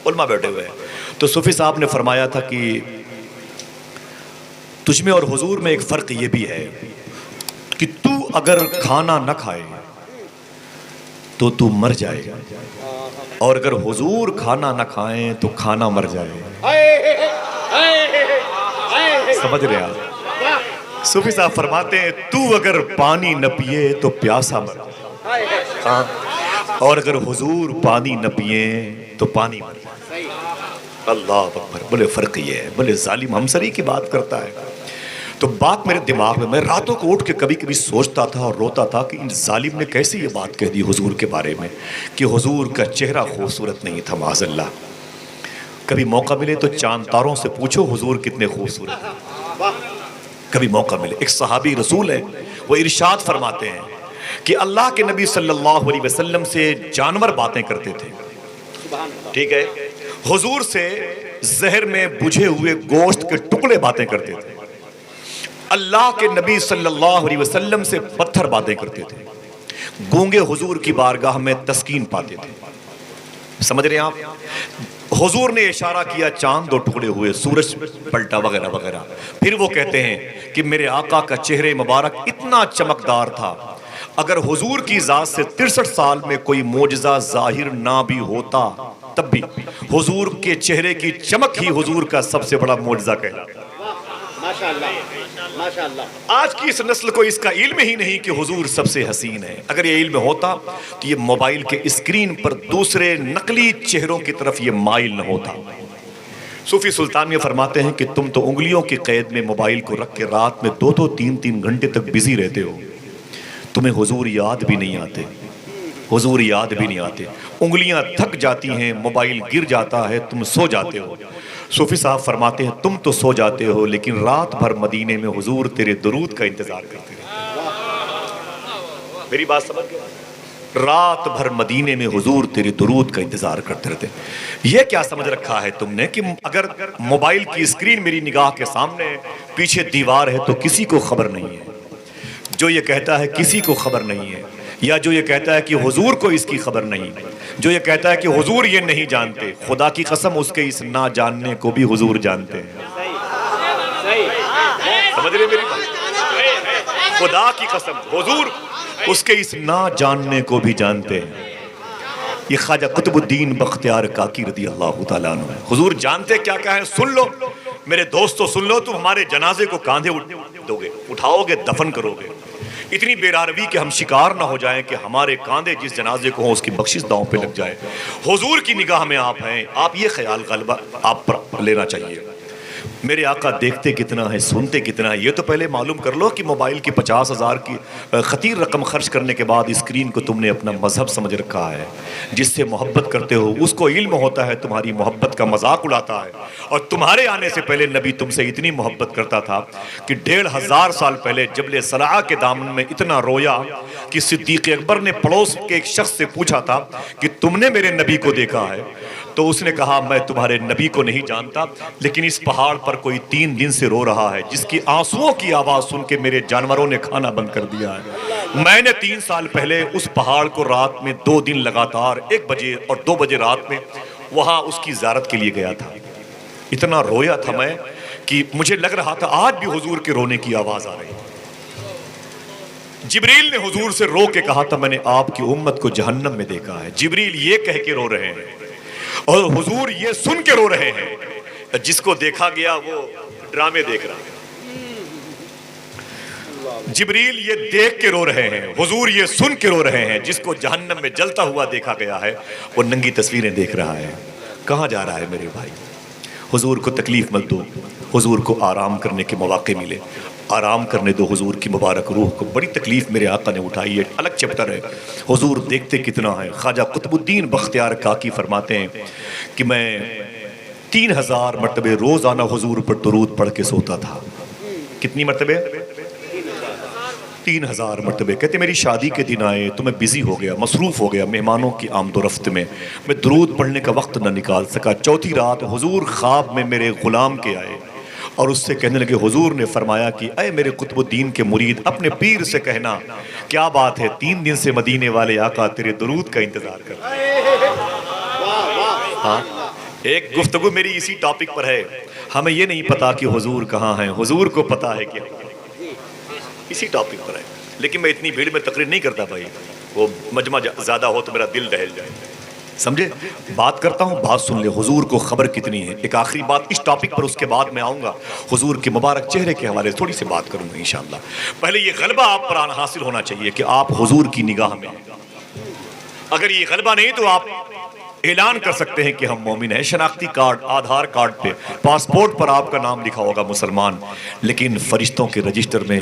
علماء بیٹھے ہوئے ہیں۔ تو صوفی صاحب نے فرمایا تھا کہ تجھ میں اور حضور میں ایک فرق یہ بھی ہے کہ تو اگر کھانا نہ کھائے تو تو مر جائے، اور اگر حضور کھانا نہ کھائیں تو کھانا مر جائے۔ سمجھ رہے آپ؟ صوفی صاحب فرماتے ہیں تو اگر پانی نہ پیے تو پیاسا مر جائے، اور اگر حضور پانی نہ پیے تو پانی مر جائے۔ اللہ اکبر، بلے فرق یہ ہے، بلے ظالم ہمسری کی بات کرتا ہے۔ تو بات میرے دماغ میں راتوں کو اٹھ کے کبھی کبھی سوچتا تھا اور روتا تھا کہ ان ظالم نے کیسے یہ بات کہہ دی حضور کے بارے میں کہ حضور کا چہرہ خوبصورت نہیں تھا معاذ اللہ۔ کبھی موقع ملے تو چاند تاروں سے پوچھو حضور کتنے خوبصورت ہیں، کبھی موقع ملے۔ ایک صحابی رسول ہے، وہ ارشاد فرماتے ہیں کہ اللہ کے نبی صلی اللہ علیہ وسلم سے جانور باتیں کرتے تھے، ٹھیک ہے، حضور سے زہر میں بجھے ہوئے گوشت کے ٹکڑے باتیں کرتے تھے، اللہ کے نبی صلی اللہ علیہ وسلم سے پتھر باتیں کرتے تھے، گونگے حضور کی بارگاہ میں تسکین پاتے تھے۔ سمجھ رہے ہیں آپ؟ حضور نے اشارہ کیا، چاند دو ٹکڑے ہوئے، سورج پلٹا وغیرہ وغیرہ۔ پھر وہ کہتے ہیں کہ میرے آقا کا چہرے مبارک اتنا چمکدار تھا، اگر حضور کی ذات سے 63 سال میں کوئی معجزہ ظاہر نہ بھی ہوتا تب بھی حضور کے چہرے کی چمک ہی حضور کا سب سے بڑا معجزہ کہلاتا۔ آج کی اس نسل کو اس کا علم ہی نہیں کہ حضور سب سے حسین ہے۔ اگر یہ علم ہوتا تو یہ موبائل کے اسکرین پر دوسرے نقلی چہروں کی طرف یہ مائل نہ ہوتا۔ صوفی سلطان یہ فرماتے ہیں کہ تم تو انگلیوں کی قید میں موبائل کو رکھ کے رات میں 2-3 گھنٹے تک بزی رہتے ہو، تمہیں حضور یاد بھی نہیں آتے، حضور یاد بھی نہیں آتے، انگلیاں تھک جاتی ہیں، موبائل گر جاتا ہے، تم سو جاتے ہو۔ صوفی صاحب فرماتے ہیں تم تو سو جاتے ہو لیکن رات بھر مدینے میں حضور تیرے درود کا انتظار کرتے رہتے۔ میری بات سمجھ گئے؟ رات بھر مدینے میں حضور تیرے درود کا انتظار کرتے رہتے۔ یہ کیا سمجھ رکھا ہے تم نے کہ اگر موبائل کی اسکرین میری نگاہ کے سامنے ہے، پیچھے دیوار ہے تو کسی کو خبر نہیں ہے، جو یہ کہتا ہے کسی کو خبر نہیں ہے، یا جو یہ کہتا ہے کہ حضور کو اس کی خبر نہیں، جو یہ کہتا ہے کہ حضور یہ نہیں جانتے، خدا کی قسم اس کے اس نہ جاننے کو بھی حضور جانتے ہیں۔ سمجھ رہے میری بات؟ خدا کی قسم حضور اس کے اس نہ جاننے کو بھی جانتے ہیں۔ یہ خواجہ قطب الدین بختیار کاکی رضی اللہ تعالیٰ عنہ ہے۔ حضور جانتے کیا کیا ہے؟ سن لو میرے دوستو، سن لو، تم ہمارے جنازے کو کاندھے دو گے، اٹھاؤ گے، دفن کرو گے، اتنی بے روی کہ ہم شکار نہ ہو جائیں کہ ہمارے کاندھے جس جنازے کو ہوں اس کی بخشش داؤں پہ لگ جائے۔ حضور کی نگاہ میں آپ ہیں، آپ یہ خیال غلبہ آپ پر لینا چاہیے۔ میرے آقا دیکھتے کتنا ہے، سنتے کتنا ہے، یہ تو پہلے معلوم کر لو کہ موبائل کی 50,000 کی خطیر رقم خرچ کرنے کے بعد اسکرین کو تم نے اپنا مذہب سمجھ رکھا ہے۔ جس سے محبت کرتے ہو اس کو علم ہوتا ہے تمہاری محبت کا مذاق اڑاتا ہے، اور تمہارے آنے سے پہلے نبی تم سے اتنی محبت کرتا تھا کہ 1500 سال پہلے جبل صلاح کے دامن میں اتنا رویا کہ صدیق اکبر نے پڑوس کے ایک شخص سے پوچھا تھا کہ تم نے میرے نبی کو دیکھا ہے؟ تو اس نے کہا میں تمہارے نبی کو نہیں جانتا، لیکن اس پہاڑ پر کوئی 3 دن سے رو رہا ہے جس کی آنسوؤں کی آواز سن کے میرے جانوروں نے کھانا بند کر دیا ہے۔ میں نے 3 سال پہلے اس پہاڑ کو رات میں 2 دن لگاتار 1 بجے اور 2 بجے رات میں وہاں اس کی زیارت کے لیے گیا تھا۔ اتنا رویا تھا میں کہ مجھے لگ رہا تھا آج بھی حضور کے رونے کی آواز آ رہی ہے۔ جبریل نے حضور سے رو کے کہا تھا میں نے آپ کی امت کو جہنم میں دیکھا ہے۔ جبریل یہ کہہ کے رو رہے ہیں اور حضور یہ سن کے رو رہے ہیں، جس کو دیکھا گیا وہ ڈرامے دیکھ رہا ہے۔ جبریل یہ دیکھ کے رو رہے ہیں، حضور یہ سن کے رو رہے ہیں، جس کو جہنم میں جلتا ہوا دیکھا گیا ہے وہ ننگی تصویریں دیکھ رہا ہے۔ کہاں جا رہا ہے میرے بھائی؟ حضور کو تکلیف مت دو، حضور کو آرام کرنے کے مواقع ملے، آرام کرنے دو حضور کی مبارک روح کو۔ بڑی تکلیف میرے آقا نے اٹھائی ہے، الگ چیپٹر ہے۔ حضور دیکھتے کتنا ہے۔ خواجہ قطب الدین بختیار کاکی فرماتے ہیں کہ میں 3000 مرتبے روزانہ حضور پر درود پڑھ کے سوتا تھا۔ کتنی مرتبے؟ 3000 مرتبے۔ کہتے میری شادی کے دن آئے تو میں بزی ہو گیا، مصروف ہو گیا مہمانوں کی آمد و رفت میں درود پڑھنے کا وقت نہ نکال سکا۔ چوتھی رات حضور خواب میں میرے غلام کے آئے اور اس سے کہنے لگے، حضور نے فرمایا کہ اے میرے قطب الدین کے مرید، اپنے پیر سے کہنا کیا بات ہے 3 دن سے مدینے والے آقا تیرے درود کا انتظار کر رہے ہیں۔ ہاں ایک گفتگو میری اسی ٹاپک پر ہے، ہمیں یہ نہیں پتا کہ حضور کہاں ہیں، حضور کو پتا ہے کہ اسی ٹاپک پر ہے، لیکن میں اتنی بھیڑ میں تقریر نہیں کرتا بھائی، وہ مجمع زیادہ ہو تو میرا دل دہل جائے، سمجھے؟ بات کرتا ہوں، بات سن لے، حضور کو خبر کتنی ہے۔ ایک آخری بات اس ٹاپک پر، اس کے بعد میں آؤں گا حضور کے مبارک چہرے کے حوالے سے تھوڑی سی بات کروں گا انشاءاللہ۔ پہلے یہ غلبہ آپ پر حاصل ہونا چاہیے کہ آپ حضور کی نگاہ میں ہیں۔ اگر یہ غلبہ نہیں تو آپ اعلان کر سکتے ہیں کہ ہم مومن ہیں، شناختی کارڈ، آدھار کارڈ پہ، پاسپورٹ پر آپ کا نام لکھا ہوگا مسلمان، لیکن فرشتوں کے رجسٹر میں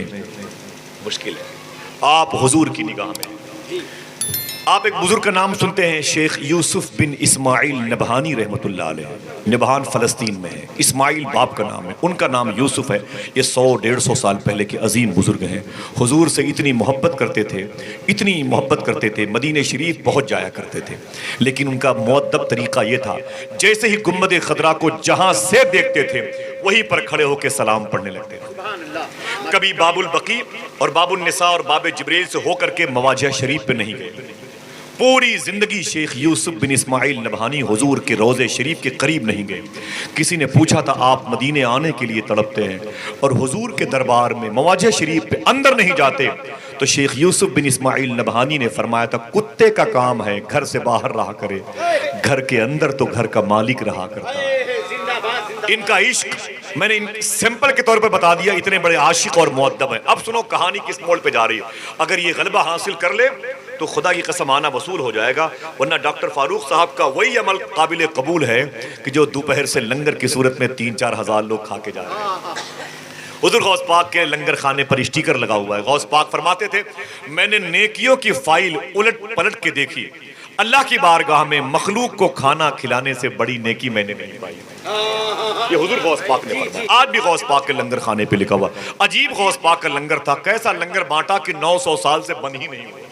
مشکل ہے۔ آپ حضور کی نگاہ میں۔ آپ ایک بزرگ کا نام سنتے ہیں، شیخ یوسف بن اسماعیل نبہانی رحمۃ اللہ علیہ، نبہان فلسطین میں ہے، اسماعیل باپ کا نام ہے، ان کا نام یوسف ہے۔ یہ 100-150 سال پہلے کے عظیم بزرگ ہیں، حضور سے اتنی محبت کرتے تھے، اتنی محبت کرتے تھے، مدینہ شریف پہنچ جایا کرتے تھے، لیکن ان کا مؤدب طریقہ یہ تھا، جیسے ہی گنبد خضرا کو جہاں سے دیکھتے تھے وہیں پر کھڑے ہو کے سلام پڑھنے لگتے تھے۔ کبھی باب البقیع اور باب النساء اور باب جبریل سے ہو کر کے مواجہ شریف پہ نہیں گئے۔ پوری زندگی شیخ یوسف بن اسماعیل نبہانی حضور کے روضے شریف کے قریب نہیں گئے۔ کسی نے پوچھا تھا آپ مدینے آنے کے لیے تڑپتے ہیں اور حضور کے دربار میں مواجہ شریف پہ اندر نہیں جاتے، تو شیخ یوسف بن اسماعیل نبہانی نے فرمایا تھا کتے کا کام ہے گھر سے باہر رہا کرے، گھر کے اندر تو گھر کا مالک رہا کرتا ہے۔ ان کا عشق میں نے سمپل کے طور پر بتا دیا، اتنے بڑے عاشق اور مؤدب ہیں۔ اب سنو کہانی کس موڑ پہ جا رہی ہے۔ اگر یہ غلبہ حاصل کر لے تو خدا کی قسم آنا وصول ہو جائے گا، ورنہ ڈاکٹر فاروق صاحب کا وہی عمل قابل قبول ہے کہ جو دوپہر سے لنگر کی صورت میں 3-4 ہزار لوگ کھا کے جا رہے ہیں۔ حضور غوث پاک کے لنگر خانے پر اسٹیکر لگا ہوا ہے، غوث پاک فرماتے تھے میں نے نیکیوں کی فائل الٹ پلٹ کے دیکھی، اللہ کی بارگاہ میں مخلوق کو کھانا کھلانے سے بڑی نیکی میں نے نہیں پائی۔ یہ حضور غوث پاک نے فرمایا۔ آج بھی غوث پاک کے لنگر خانے پہ لکھا ہوا، عجیب غوث پاک کا لنگر تھا، کیسا لنگر بانٹا کہ 900 سال سے بند ہی نہیں ہوا۔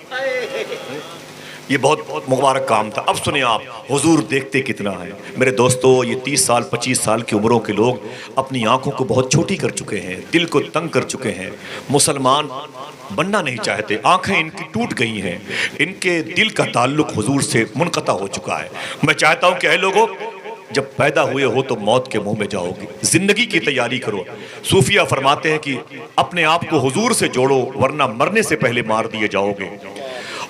یہ بہت مبارک کام تھا۔ اب سنیں آپ حضور دیکھتے کتنا ہے میرے دوستو۔ یہ 30 سال 25 سال کی عمروں کے لوگ اپنی آنکھوں کو بہت چھوٹی کر چکے ہیں، دل کو تنگ کر چکے ہیں، مسلمان بننا نہیں چاہتے، آنکھیں ان کی ٹوٹ گئی ہیں، ان کے دل کا تعلق حضور سے منقطع ہو چکا ہے۔ میں چاہتا ہوں کہ اے لوگوں، جب پیدا ہوئے ہو تو موت کے منہ میں جاؤ گے، زندگی کی تیاری کرو۔ صوفیہ فرماتے ہیں کہ اپنے آپ کو حضور سے جوڑو ورنہ مرنے سے پہلے مار دیے جاؤ گے،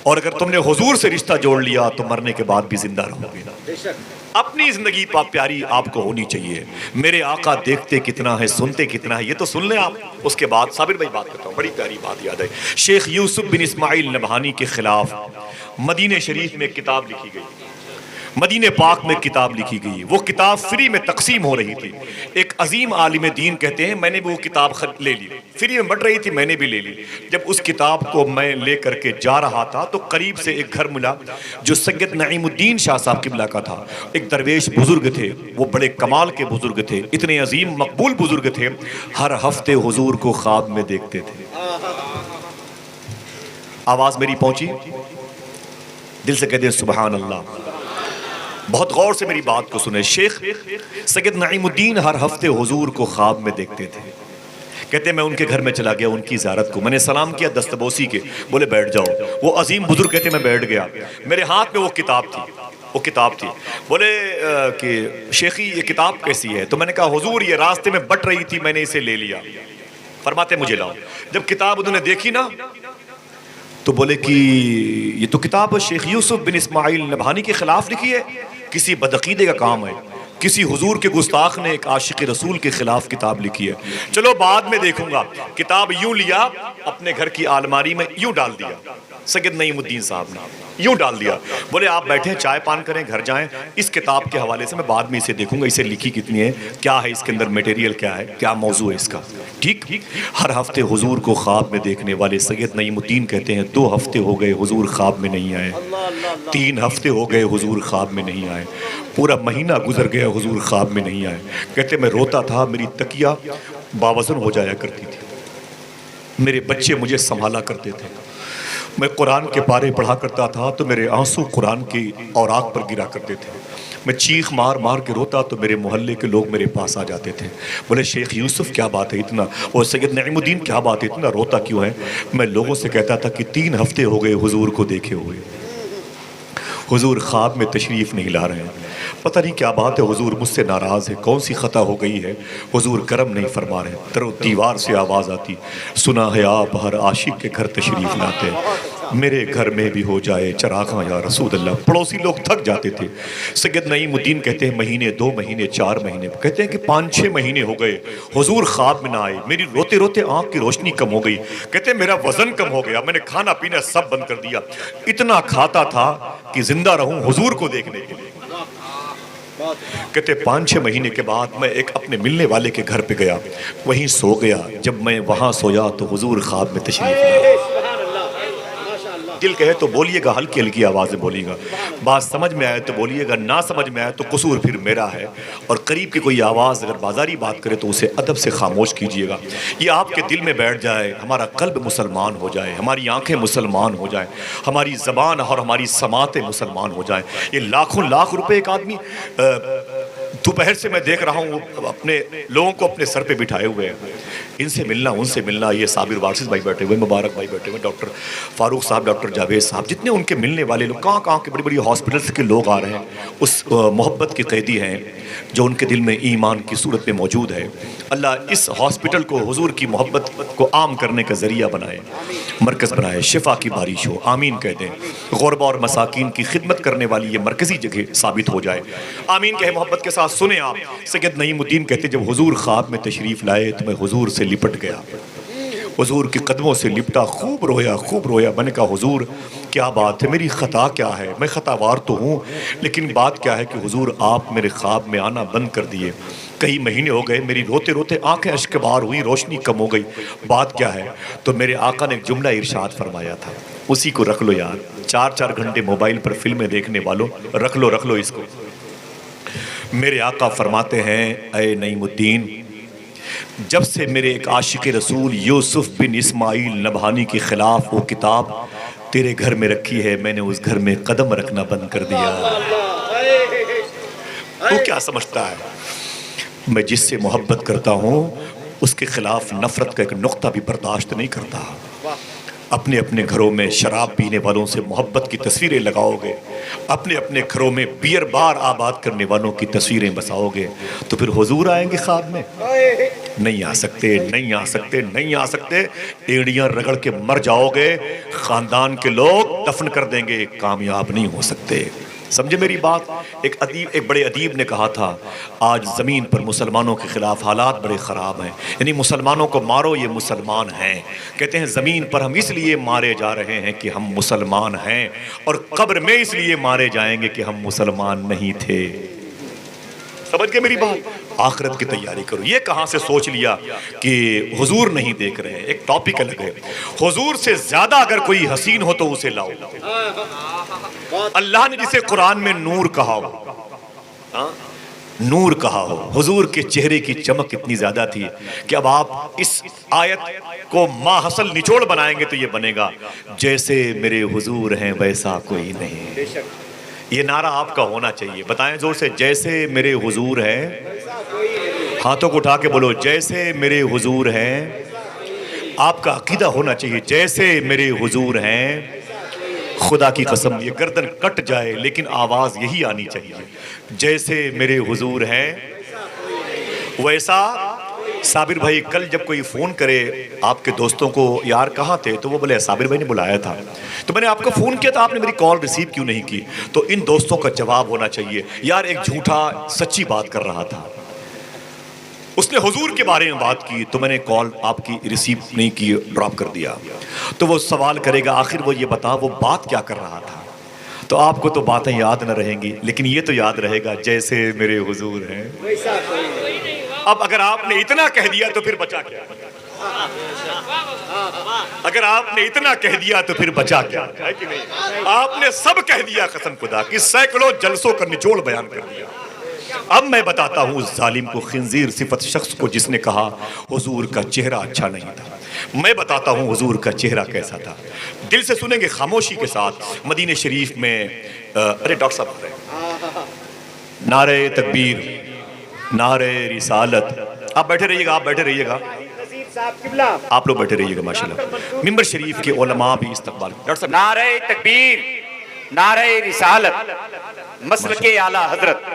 اور اگر تم نے حضور سے رشتہ جوڑ لیا تو مرنے کے بعد بھی زندہ رہو گے۔ اپنی زندگی پیاری آپ کو ہونی چاہیے۔ میرے آقا دیکھتے کتنا ہے، سنتے کتنا ہے، یہ تو سن لیں آپ۔ اس کے بعد صابر بھائی بات کرتا ہوں، بڑی پیاری بات یاد ہے۔ شیخ یوسف بن اسماعیل نبہانی کے خلاف مدینہ شریف میں کتاب لکھی گئی، مدینہ پاک میں کتاب لکھی گئی، وہ کتاب فری میں تقسیم ہو رہی تھی۔ ایک عظیم عالم دین کہتے ہیں میں نے بھی وہ کتاب لے لی، فری میں بٹ رہی تھی، میں نے بھی لے لی۔ جب اس کتاب کو میں لے کر کے جا رہا تھا تو قریب سے ایک گھر ملا جو سید نعیم الدین شاہ صاحب قبلہ کا تھا، ایک درویش بزرگ تھے، وہ بڑے کمال کے بزرگ تھے، اتنے عظیم مقبول بزرگ تھے، ہر ہفتے حضور کو خواب میں دیکھتے تھے۔ آواز میری پہنچی؟ دل سے کہتے ہیں سبحان اللہ۔ بہت غور سے میری بات کو سنیں۔ شیخ سید نعیم الدین ہر ہفتے حضور کو خواب میں دیکھتے تھے۔ کہتے ہیں میں ان کے گھر میں چلا گیا ان کی زیارت کو، میں نے سلام کیا دستبوسی کے، بولے بیٹھ جاؤ۔ وہ عظیم بزرگ کہتے ہیں میں بیٹھ گیا، میرے ہاتھ میں وہ کتاب تھی، بولے کہ شیخی یہ کتاب کیسی ہے؟ تو میں نے کہا حضور یہ راستے میں بٹ رہی تھی، میں نے اسے لے لیا۔ فرماتے مجھے لاؤ۔ جب کتاب انہوں نے دیکھی نا تو بولے کہ یہ تو کتاب شیخ یوسف بن اسماعیل نبہانی کے خلاف لکھی ہے، کسی بدعقیدے کا کام ہے، کسی حضور کے گستاخ نے ایک عاشق رسول کے خلاف کتاب لکھی ہے، چلو بعد میں دیکھوں گا۔ کتاب یوں لیا، اپنے گھر کی الماری میں یوں ڈال دیا، سید نعیم الدین صاحب نے یوں ڈال دیا، بولے آپ بیٹھیں چائے پان کریں گھر جائیں، اس کتاب کے حوالے سے میں بعد میں اسے دیکھوں گا، اسے لکھی کتنی ہے، کیا ہے اس کے اندر میٹیریل، کیا ہے، کیا موضوع ہے اس کا۔ ٹھیک، ہر ہفتے حضور کو خواب میں دیکھنے والے سید نعیم الدین کہتے ہیں 2 ہفتے ہو گئے حضور خواب میں نہیں آئے، 3 ہفتے ہو گئے حضور خواب میں نہیں آئے، پورا مہینہ گزر گیا حضور خواب میں نہیں آئے۔ کہتے میں روتا تھا، میری تکیہ باوزن ہو جایا کرتی تھی، میرے بچے مجھے سنبھالا کرتے تھے، میں قرآن کے پارے پڑھا کرتا تھا تو میرے آنسو قرآن کی اوراق پر گرا کرتے تھے، میں چیخ مار مار کے روتا تو میرے محلے کے لوگ میرے پاس آ جاتے تھے، بولے شیخ یوسف کیا بات ہے اتنا، اور سید نعیم الدین کیا بات ہے اتنا روتا کیوں ہے؟ میں لوگوں سے کہتا تھا کہ 3 ہفتے ہو گئے حضور کو دیکھے ہوئے، حضور خواب میں تشریف نہیں لا رہے ہیں، پتہ نہیں کیا بات ہے، حضور مجھ سے ناراض ہے، کون سی خطا ہو گئی ہے، حضور کرم نہیں فرما رہے ہیں۔ درو دیوار سے آواز آتی، سنا ہے آپ ہر عاشق کے گھر تشریف لاتے، میرے گھر میں بھی ہو جائے چراغاں یا رسول اللہ۔ پڑوسی لوگ تھک جاتے تھے۔ سید نعیم الدین کہتے ہیں مہینے، 2 مہینے، 4 مہینے، کہتے ہیں کہ 5-6 مہینے ہو گئے، حضور خواب میں نہ آئے، میری روتے روتے آنکھ کی روشنی کم ہو گئی، کہتے ہیں میرا وزن کم ہو گیا، میں نے کھانا پینا سب بند کر دیا، اتنا کھاتا تھا کہ زندہ رہوں حضور کو دیکھنے کے لیے۔ کہتے 5-6 مہینے کے بعد میں ایک اپنے ملنے والے کے گھر پہ گیا، وہیں سو گیا، جب میں وہاں سویا تو حضور خواب میں تشریف لائے۔ دل کہے تو بولیے گا، ہلکی ہلکی آواز میں بولیے گا، بات سمجھ میں آئے تو بولیے گا، نہ سمجھ میں آئے تو قصور پھر میرا ہے، اور قریب کی کوئی آواز اگر بازاری بات کرے تو اسے ادب سے خاموش کیجیے گا۔ یہ آپ کے دل میں بیٹھ جائے، ہمارا قلب مسلمان ہو جائے، ہماری آنکھیں مسلمان ہو جائیں، ہماری زبان اور ہماری سماعتیں مسلمان ہو جائیں۔ یہ لاکھوں لاکھ روپے ایک آدمی دوپہر سے میں دیکھ رہا ہوں اپنے لوگوں کو اپنے سر پہ بٹھائے ہوئے ہیں، ان سے ملنا ان سے ملنا، یہ صابر وارث بھائی بیٹھے ہوئے، مبارک بھائی بیٹھے ہوئے، ڈاکٹر فاروق صاحب، ڈاکٹر جاوید صاحب، جتنے ان کے ملنے والے لوگ، کہاں کہاں کے بڑی بڑی ہاسپٹلس کے لوگ آ رہے ہیں، اس محبت کی قیدی ہیں جو ان کے دل میں ایمان کی صورت میں موجود ہے۔ اللہ اس ہاسپٹل کو حضور کی محبت کو عام کرنے کا ذریعہ بنائے، مرکز بنائے، شفا کی بارش ہو، آمین کہہ دیں۔ غربا اور مساکین کی خدمت کرنے والی یہ مرکزی جگہ ثابت ہو جائے، آمین کہے محبت کے ساتھ۔ سنیں آپ، سید نعیم الدین کہتے جب حضور خواب میں تشریف لائے تو میں حضور سے لپٹ گیا، حضور کے قدموں سے لپٹا، خوب رویا، میں نے کہا حضور کیا بات ہے، میری خطا کیا ہے، میں خطاوار تو ہوں، لیکن بات کیا ہے کہ حضور آپ میرے خواب میں آنا بند کر دیے، کئی مہینے ہو گئے، میری روتے روتے آنکھیں اشک بار ہوئی، روشنی کم ہو گئی، بات کیا ہے؟ تو میرے آقا نے ایک جملہ ارشاد فرمایا تھا، اسی کو رکھ لو یار، 4 گھنٹے موبائل پر فلمیں دیکھنے والوں، رکھ لو اس کو۔ میرے آقا فرماتے ہیں اے نعیم الدین، جب سے میرے ایک عاشق رسول یوسف بن اسماعیل نبہانی کے خلاف وہ کتاب تیرے گھر میں رکھی ہے، میں نے اس گھر میں قدم رکھنا بند کر دیا۔ تو کیا سمجھتا ہے میں جس سے محبت کرتا ہوں اس کے خلاف نفرت کا ایک نقطہ بھی برداشت نہیں کرتا۔ اپنے اپنے گھروں میں شراب پینے والوں سے محبت کی تصویریں لگاؤ گے، اپنے اپنے گھروں میں بیئر بار آباد کرنے والوں کی تصویریں بساؤ گے، تو پھر حضور آئیں گے خواب میں؟ نہیں آ سکتے، ایڑیاں رگڑ کے مر جاؤ گے، خاندان کے لوگ دفن کر دیں گے، کامیاب نہیں ہو سکتے۔ سمجھے میری بات؟ ایک بڑے ادیب نے کہا تھا آج زمین پر مسلمانوں کے خلاف حالات بڑے خراب ہیں، یعنی مسلمانوں کو مارو یہ مسلمان ہیں، کہتے ہیں زمین پر ہم اس لیے مارے جا رہے ہیں کہ ہم مسلمان ہیں، اور قبر میں اس لیے مارے جائیں گے کہ ہم مسلمان نہیں تھے۔ سمجھ گئے میری بات؟ آخرت کی تیاری کرو۔ یہ کہاں سے سوچ لیا کہ حضور نہیں دیکھ رہے ہیں؟ ایک ٹاپک الگ ہے، حضور سے زیادہ اگر کوئی حسین ہو تو اسے لاؤ۔ اللہ نے جسے قرآن میں نور کہا ہو، نور کہا ہو، حضور کے چہرے کی چمک اتنی زیادہ تھی کہ اب آپ اس آیت کو ماحصل نچوڑ بنائیں گے تو یہ بنے گا جیسے میرے حضور ہیں ویسا کوئی نہیں۔ یہ نعرہ آپ کا ہونا چاہیے، بتائیں زور سے، جیسے میرے حضور ہیں، ہاتھوں کو اٹھا کے بولو جیسے میرے حضور ہیں۔ آپ کا عقیدہ ہونا چاہیے جیسے میرے حضور ہیں۔ خدا کی قسم یہ گردن کٹ جائے لیکن آواز یہی آنی چاہیے، جیسے میرے حضور ہیں ویسا۔ صابر بھائی کل جب کوئی فون کرے آپ کے دوستوں کو یار کہاں تھے تو وہ بولے صابر بھائی نے بلایا تھا، تو میں نے آپ کو فون کیا تھا آپ نے میری کال ریسیو کیوں نہیں کی؟ تو ان دوستوں کا جواب ہونا چاہیے یار ایک جھوٹا سچی بات کر رہا تھا، اس نے حضور کے بارے میں بات کی تو میں نے کال آپ کی ریسیو نہیں کی، ڈراپ کر دیا۔ تو وہ سوال کرے گا آخر وہ یہ بتا وہ بات کیا کر رہا تھا؟ تو آپ کو تو باتیں یاد نہ رہیں گی لیکن یہ تو یاد رہے گا جیسے میرے حضور ہیں۔ اب اگر آپ نے اتنا کہہ دیا تو پھر بچا کیا؟ اگر آپ نے اتنا کہہ دیا تو پھر بچا کیا؟ ہے کہ نہیں؟ آپ نے سب کہہ دیا قسم خدا کی، سینکڑوں جلسوں کا نچوڑ بیان کر دیا۔ اب میں بتاتا ہوں اس ظالم کو، خنزیر صفت شخص کو جس نے کہا حضور کا چہرہ اچھا نہیں تھا، میں بتاتا ہوں حضور کا چہرہ کیسا تھا۔ دل سے سنیں گے خاموشی کے ساتھ۔ مدینہ شریف میں ارے ڈاکٹر صاحب آ رہے ہیں، نعرہ تکبیر، نعرہ رسالت، آپ بیٹھے رہیے گا، آپ بیٹھے رہیے گا، آپ لوگ بیٹھے رہیے گا ماشاءاللہ۔ ممبر شریف کے علماء بھی استقبال۔ ڈاکٹر صاحب نعرہ تکبیر، نعرہ رسالت، مسلک اعلیٰ حضرت۔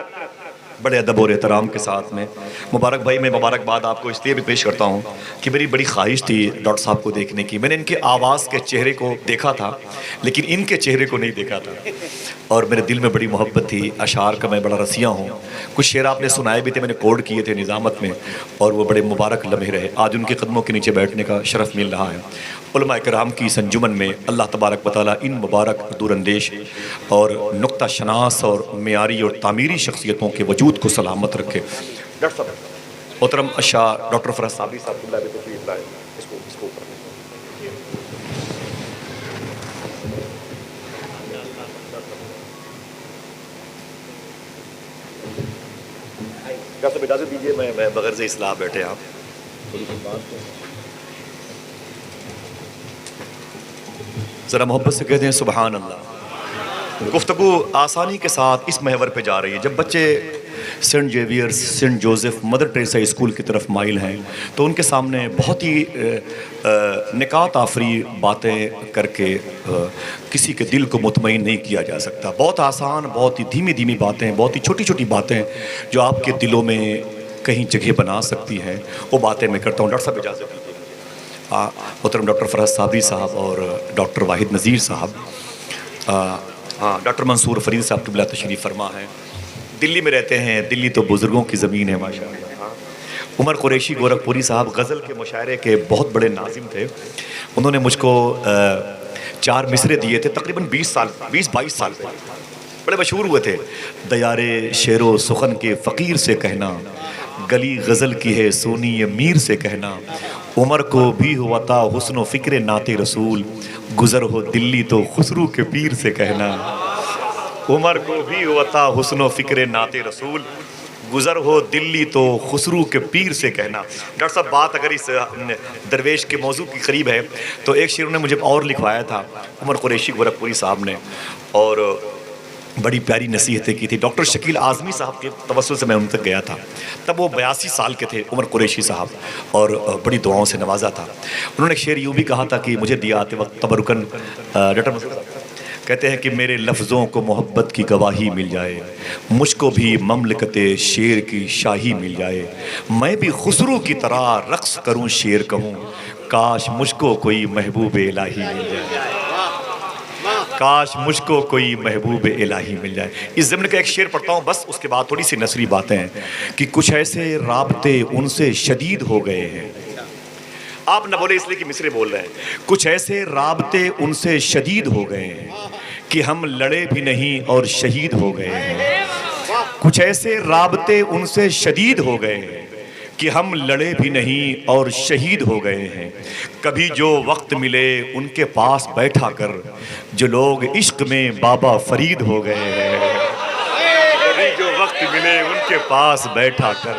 بڑے ادب اور احترام کے ساتھ میں مبارک بھائی، میں مبارکباد آپ کو اس لیے بھی پیش کرتا ہوں کہ میری بڑی خواہش تھی ڈاکٹر صاحب کو دیکھنے کی۔ میں نے ان کے آواز کے چہرے کو دیکھا تھا لیکن ان کے چہرے کو نہیں دیکھا تھا، اور میرے دل میں بڑی محبت تھی۔ اشعار کا میں بڑا رسیہ ہوں، کچھ شعر آپ نے سنائے بھی تھے، میں نے کوڈ کیے تھے نظامت میں، اور وہ بڑے مبارک لمحے رہے۔ آج ان کے قدموں کے نیچے بیٹھنے کا شرف مل رہا ہے۔ علماء کرام کی اس انجمن میں اللہ تبارک و تعالیٰ ان مبارک دور اندیش اور نقطہ شناس اور معیاری اور تعمیری شخصیتوں کے وجود کو سلامت رکھے۔ ڈاکٹر صاحب محترم اشعار ڈاکٹر فرحت صابری صاحب اللہ بھی تشریف لائے، اس کو اوپر ڈاکٹر صاحب اجازت دیجیے، میں بغیر سے اصلاح بیٹھے آپ تھوڑی سی بات ذرا محبت سے کہتے ہیں سبحان اللہ۔ گفتگو آسانی کے ساتھ اس محور پہ جا رہی ہے۔ جب بچے Saint Xavier's, Saint Joseph, Mother Teresa school کی طرف مائل ہیں تو ان کے سامنے بہت ہی نکات آفری باتیں کر کے کسی کے دل کو مطمئن نہیں کیا جا سکتا۔ بہت آسان، بہت ہی دھیمی دھیمی باتیں، بہت ہی چھوٹی چھوٹی باتیں جو آپ کے دلوں میں کہیں جگہ بنا سکتی ہیں، وہ باتیں میں کرتا ہوں۔ ڈاکٹر صاحب اجازت دیجیے، محترم ڈاکٹر فرحت صابری صاحب اور ڈاکٹر واحد نذیر صاحب، ڈاکٹر منصور فرید صاحب قبلہ تشریف فرما ہے، دلی میں رہتے ہیں۔ دلی تو بزرگوں کی زمین ہے ماشاء اللہ۔ عمر قریشی گورکھپوری صاحب غزل کے مشاعرے کے بہت بڑے ناظم تھے، انہوں نے مجھ کو 4 مصرے دیے تھے تقریباً 20-22 سال پہلے، بڑے مشہور ہوئے تھے۔ دیارے شعر و سخن کے فقیر سے کہنا، گلی غزل کی ہے سونی میر سے کہنا، عمر کو بھی ہوا تھا حسن و فکر نعت رسول، گزر ہو دلی تو خسرو کے پیر سے کہنا۔ عمر کو بھی ہوا تھا حسن و فکر نعت رسول، گزر ہو دلی تو خسرو کے پیر سے کہنا۔ ڈاکٹر صاحب بات اگر اس درویش کے موضوع کی قریب ہے تو ایک شعر نے مجھے اور لکھوایا تھا عمر قریشی گورکھپوری صاحب نے، اور بڑی پیاری نصیحتیں کی تھی۔ ڈاکٹر شکیل اعظمی صاحب کے توسل سے میں ان تک گیا تھا، تب وہ 82 سال کے تھے عمر قریشی صاحب، اور بڑی دعاؤں سے نوازا تھا۔ انہوں نے ایک شعر یوں بھی کہا تھا کہ مجھے دیا آتے وقت تبرکن، ڈاکٹر منصور صاحب کہتے ہیں کہ میرے لفظوں کو محبت کی گواہی مل جائے، مجھ کو بھی مملکت شعر کی شاہی مل جائے، میں بھی خسرو کی طرح رقص کروں شعر کہوں، کاش مجھ کو کوئی محبوب الہی مل جائے، کاش مجھ کو کوئی محبوب الہی مل جائے۔ اس ضمن کا ایک شعر پڑھتا ہوں بس، اس کے بعد تھوڑی سی نثری باتیں ہیں کہ کچھ ایسے رابطے ان سے شدید ہو گئے ہیں، آپ نہ بولے اس لیے کہ مصرے بول رہے ہیں، کچھ ایسے رابطے ان سے شدید ہو گئے ہیں کہ ہم لڑے بھی نہیں اور شہید ہو گئے ہیں، کچھ ایسے رابطے ان سے شدید ہو گئے ہیں کہ ہم لڑے بھی نہیں اور شہید ہو گئے ہیں، کبھی جو وقت ملے ان کے پاس بیٹھا کر جو لوگ عشق میں بابا فرید ہو گئے ہیں، کبھی جو وقت ملے ان کے پاس بیٹھا کر،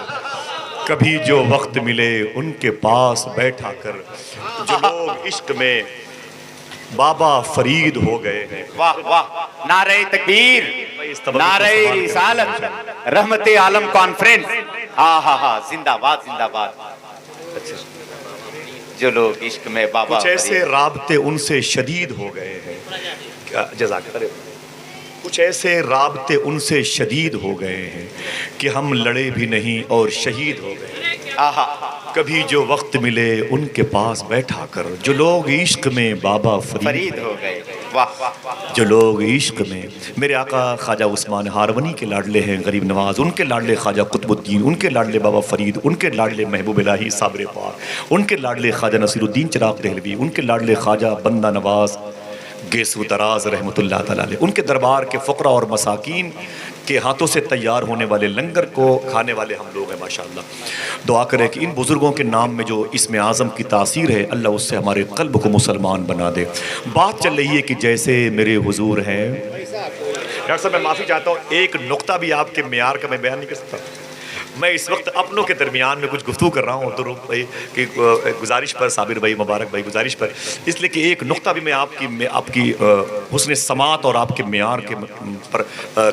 کبھی جو وقت ملے ان کے پاس بیٹھا کر جو لوگ عشق میں بابا فرید ہو گئے ہیں۔ واہ واہ، نعرہ تکبیر، نعرہ رسالت، رحمت عالم کانفرنس، زندہ باد زندہ باد۔ جو لوگ عشق میں بابا، کچھ ایسے رابطے ان سے شدید ہو گئے ہیں، جزاک اللہ، کچھ ایسے رابطے ان سے شدید ہو گئے ہیں کہ ہم لڑے بھی نہیں اور شہید ہو گئے، کبھی جو وقت ملے ان کے پاس بیٹھا کر جو لوگ عشق میں بابا فرید ہو گئے، جو لوگ عشق میں۔ میرے آقا خواجہ عثمان ہارونی کے لاڈلے ہیں غریب نواز، ان کے لاڈلے خواجہ قطب الدین، ان کے لاڈلے بابا فرید، ان کے لاڈلے محبوب الہی صابر پاک، ان کے لاڈلے خواجہ نصیر الدین چراغ دہلوی، ان کے لاڈلے خواجہ بندہ نواز گیسو دراز رحمۃ اللہ تعالیٰ علیہ، ان کے دربار کے فقراء اور مساکین کے ہاتھوں سے تیار ہونے والے لنگر کو کھانے والے ہم لوگ ہیں ماشاءاللہ۔ دعا کریں کہ ان بزرگوں کے نام میں جو اسم اعظم کی تاثیر ہے اللہ اس سے ہمارے قلب کو مسلمان بنا دے۔ بات چل رہی ہے کہ جیسے میرے حضور ہیں، ڈاکٹر صاحب میں معافی چاہتا ہوں، ایک نقطہ بھی آپ کے معیار کا میں بیان نہیں کر سکتا، میں اس وقت اپنوں کے درمیان میں کچھ گفتگو کر رہا ہوں تو بھائی کہ گزارش پر صابر بھائی مبارک بھائی گزارش پر اس لیے کہ ایک نقطہ بھی میں آپ کی حسن سماعت اور آپ کے معیار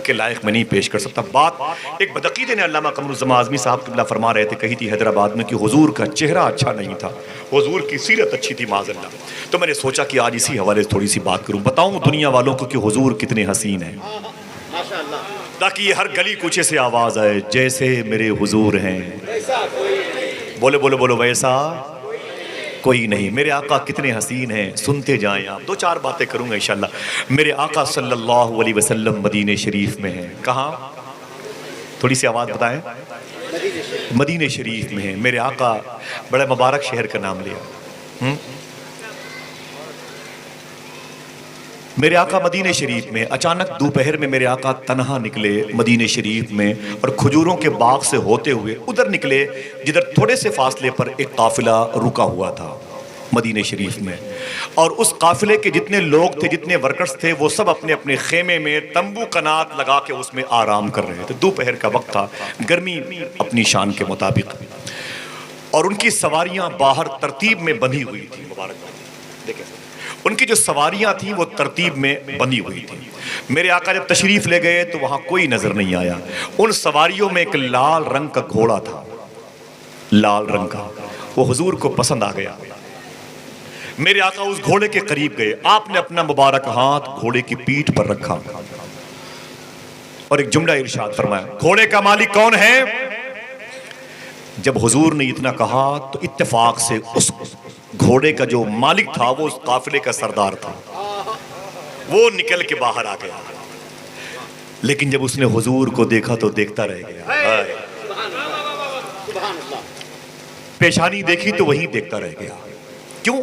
کے لائق میں نہیں پیش کر سکتا. بات ایک بدعقیدے نے علامہ قمر الزمان اعظمی صاحب قبلہ فرما رہے تھے, کہی تھی حیدرآباد میں کہ حضور کا چہرہ اچھا نہیں تھا, حضور کی سیرت اچھی تھی معاذ اللہ. تو میں نے سوچا کہ آج اسی حوالے سے تھوڑی سی بات کروں, بتاؤں دنیا والوں کو کہ حضور کتنے حسین ہیں, تاکہ یہ ہر گلی کوچے سے آواز آئے جیسے میرے حضور ہیں. بولے بولے بولو ویسا کوئی نہیں. میرے آقا کتنے حسین ہیں, سنتے جائیں آپ. دو چار باتیں کروں گا انشاءاللہ. میرے آقا صلی اللہ علیہ وسلم مدینہ شریف میں ہیں. کہاں؟ تھوڑی سی آواز بتائیں. مدینہ شریف میں ہیں. میرے آقا بڑا مبارک شہر کا نام لیا. میرے آقا مدینہ شریف میں اچانک دوپہر میں میرے آقا تنہا نکلے مدینہ شریف میں, اور کھجوروں کے باغ سے ہوتے ہوئے ادھر نکلے جدھر تھوڑے سے فاصلے پر ایک قافلہ رکا ہوا تھا مدینہ شریف میں. اور اس قافلے کے جتنے لوگ تھے, جتنے ورکرز تھے, وہ سب اپنے اپنے خیمے میں تمبو کنات لگا کے اس میں آرام کر رہے تھے. دوپہر کا وقت تھا, گرمی اپنی شان کے مطابق, اور ان کی سواریاں باہر ترتیب میں بندھی ہوئی تھی. مبارک دیکھیں, ان کی جو سواریاں تھیں وہ ترتیب میں بندھی ہوئی تھیں. میرے آقا جب تشریف لے گئے تو وہاں کوئی نظر نہیں آیا. ان سواریوں میں ایک لال رنگ کا گھوڑا تھا, لال رنگ کا. وہ حضور کو پسند آ گیا. میرے آقا اس گھوڑے کے قریب گئے, آپ نے اپنا مبارک ہاتھ گھوڑے کی پیٹھ پر رکھا اور ایک جملہ ارشاد فرمایا, گھوڑے کا مالک کون ہے؟ جب حضور نے اتنا کہا تو اتفاق سے اس گھوڑے کا جو مالک تھا وہ اس قافلے کا سردار تھا, وہ نکل کے باہر آ گیا. لیکن جب اس نے حضور کو دیکھا تو دیکھتا رہ گیا. پیشانی دیکھی تو وہیں دیکھتا رہ گیا. کیوں؟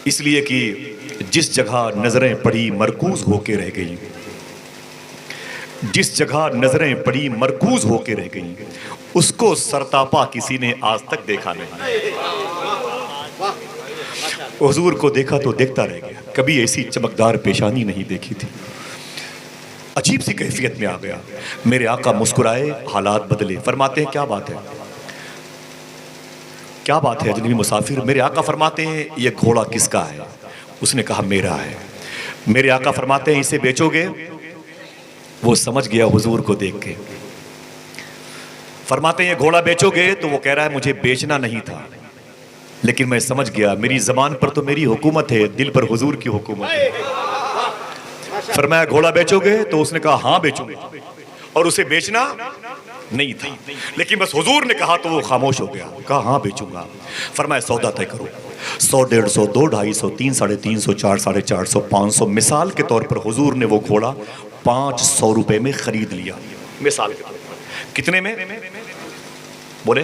اس لیے کہ جس جگہ نظریں پڑی مرکوز ہو کے رہ گئیں, جس جگہ نظریں پڑی مرکوز ہو کے رہ گئیں, اس کو سرتاپا کسی نے آج تک دیکھا نہیں. حضور کو دیکھا تو دیکھتا رہ گیا, کبھی ایسی چمکدار پیشانی نہیں دیکھی تھی. عجیب سی کیفیت میں آ گیا. میرے آقا مسکرائے, حالات بدلے. فرماتے ہیں کیا بات ہے, کیا بات ہے اجنبی مسافر؟ میرے آقا فرماتے ہیں یہ گھوڑا کس کا ہے؟ اس نے کہا میرا ہے. میرے آقا فرماتے ہیں اسے بیچو گے؟ وہ سمجھ گیا حضور کو دیکھ کے. فرماتے ہیں یہ گھوڑا بیچو گے؟ تو وہ کہہ رہا ہے مجھے بیچنا نہیں تھا, لیکن میں سمجھ گیا میری زبان پر تو میری حکومت ہے, دل پر حضور کی حکومت ہے. فرمایا گھوڑا بیچو گے؟ تو اس نے کہا ہاں بیچوں گے, اور اسے بیچنا نہیں تھا, لیکن بس حضور نے کہا تو وہ خاموش ہو گیا. کہا ہاں بیچوں گا. فرمایا سودا طے کرو, 100, 150, 200, 250, 300, 350, 400, 450, 500. مثال کے طور پر حضور نے وہ گھوڑا 500 روپے میں خرید لیا. مثال کے طور پر کتنے میں بولے؟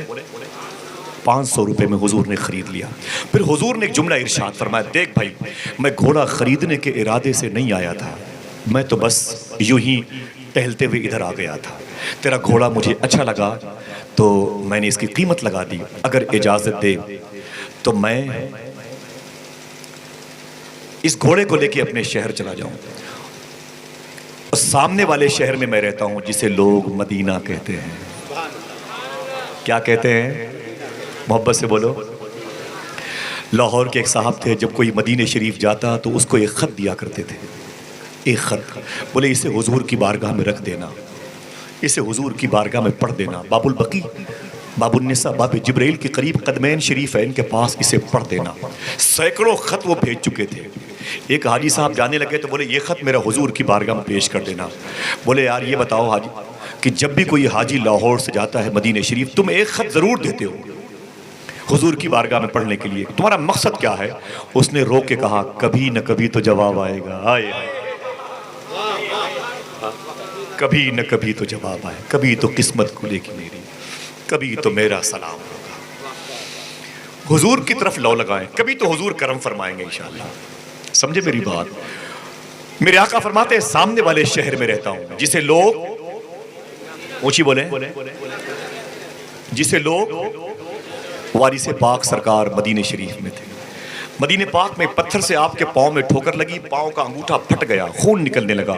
500 روپے میں حضور نے خرید لیا. پھر حضور نے ایک جملہ ارشاد فرمایا, دیکھ بھائی میں گھوڑا خریدنے کے ارادے سے نہیں آیا تھا, میں تو بس یوں ہی ٹہلتے ہوئے ادھر آ گیا تھا. تیرا گھوڑا مجھے اچھا لگا تو میں نے اس کی قیمت لگا دی, اگر اجازت دے تو میں اس گھوڑے کو لے کے اپنے شہر چلا جاؤں. سامنے والے شہر میں رہتا ہوں جسے لوگ مدینہ کہتے ہیں. کیا کہتے ہیں؟ محبت سے بولو. لاہور کے ایک صاحب تھے, جب کوئی مدینہ شریف جاتا تو اس کو ایک خط دیا کرتے تھے, ایک خط. بولے اسے حضور کی بارگاہ میں رکھ دینا, اسے حضور کی بارگاہ میں پڑھ دینا. باب البقی, باب النساء, باب جبرائیل کے قریب قدمین شریف ہے, ان کے پاس اسے پڑھ دینا. سینکڑوں خط وہ بھیج چکے تھے. ایک حاجی صاحب جانے لگے تو بولے یہ خط میرا حضور کی بارگاہ میں پیش کر دینا. بولے یار یہ بتاؤ حاجی کہ جب بھی کوئی حاجی لاہور سے جاتا ہے مدینہ شریف, تم ایک خط ضرور دیتے ہو حضور کی بارگاہ میں پڑھنے کے لیے, تمہارا مقصد کیا ہے؟ اس نے رو کے کہا کبھی نہ کبھی تو جواب آئے گا. آئے کبھی نہ کبھی تو جواب آئے, کبھی تو قسمت کھلے گی میری, کبھی تو میرا سلام ہوگا. حضور کی طرف لو لگائیں, کبھی تو حضور کرم فرمائیں گے انشاءاللہ. سمجھے میری بات؟ میرے آقا فرماتے ہیں سامنے والے شہر میں رہتا ہوں جسے لوگ, اونچی بولیں, جسے لوگ وارث پاک سرکار مدینہ شریف میں تھے. مدینہ پاک میں پتھر سے آپ کے پاؤں میں ٹھوکر لگی, پاؤں کا انگوٹھا پھٹ گیا, خون نکلنے لگا.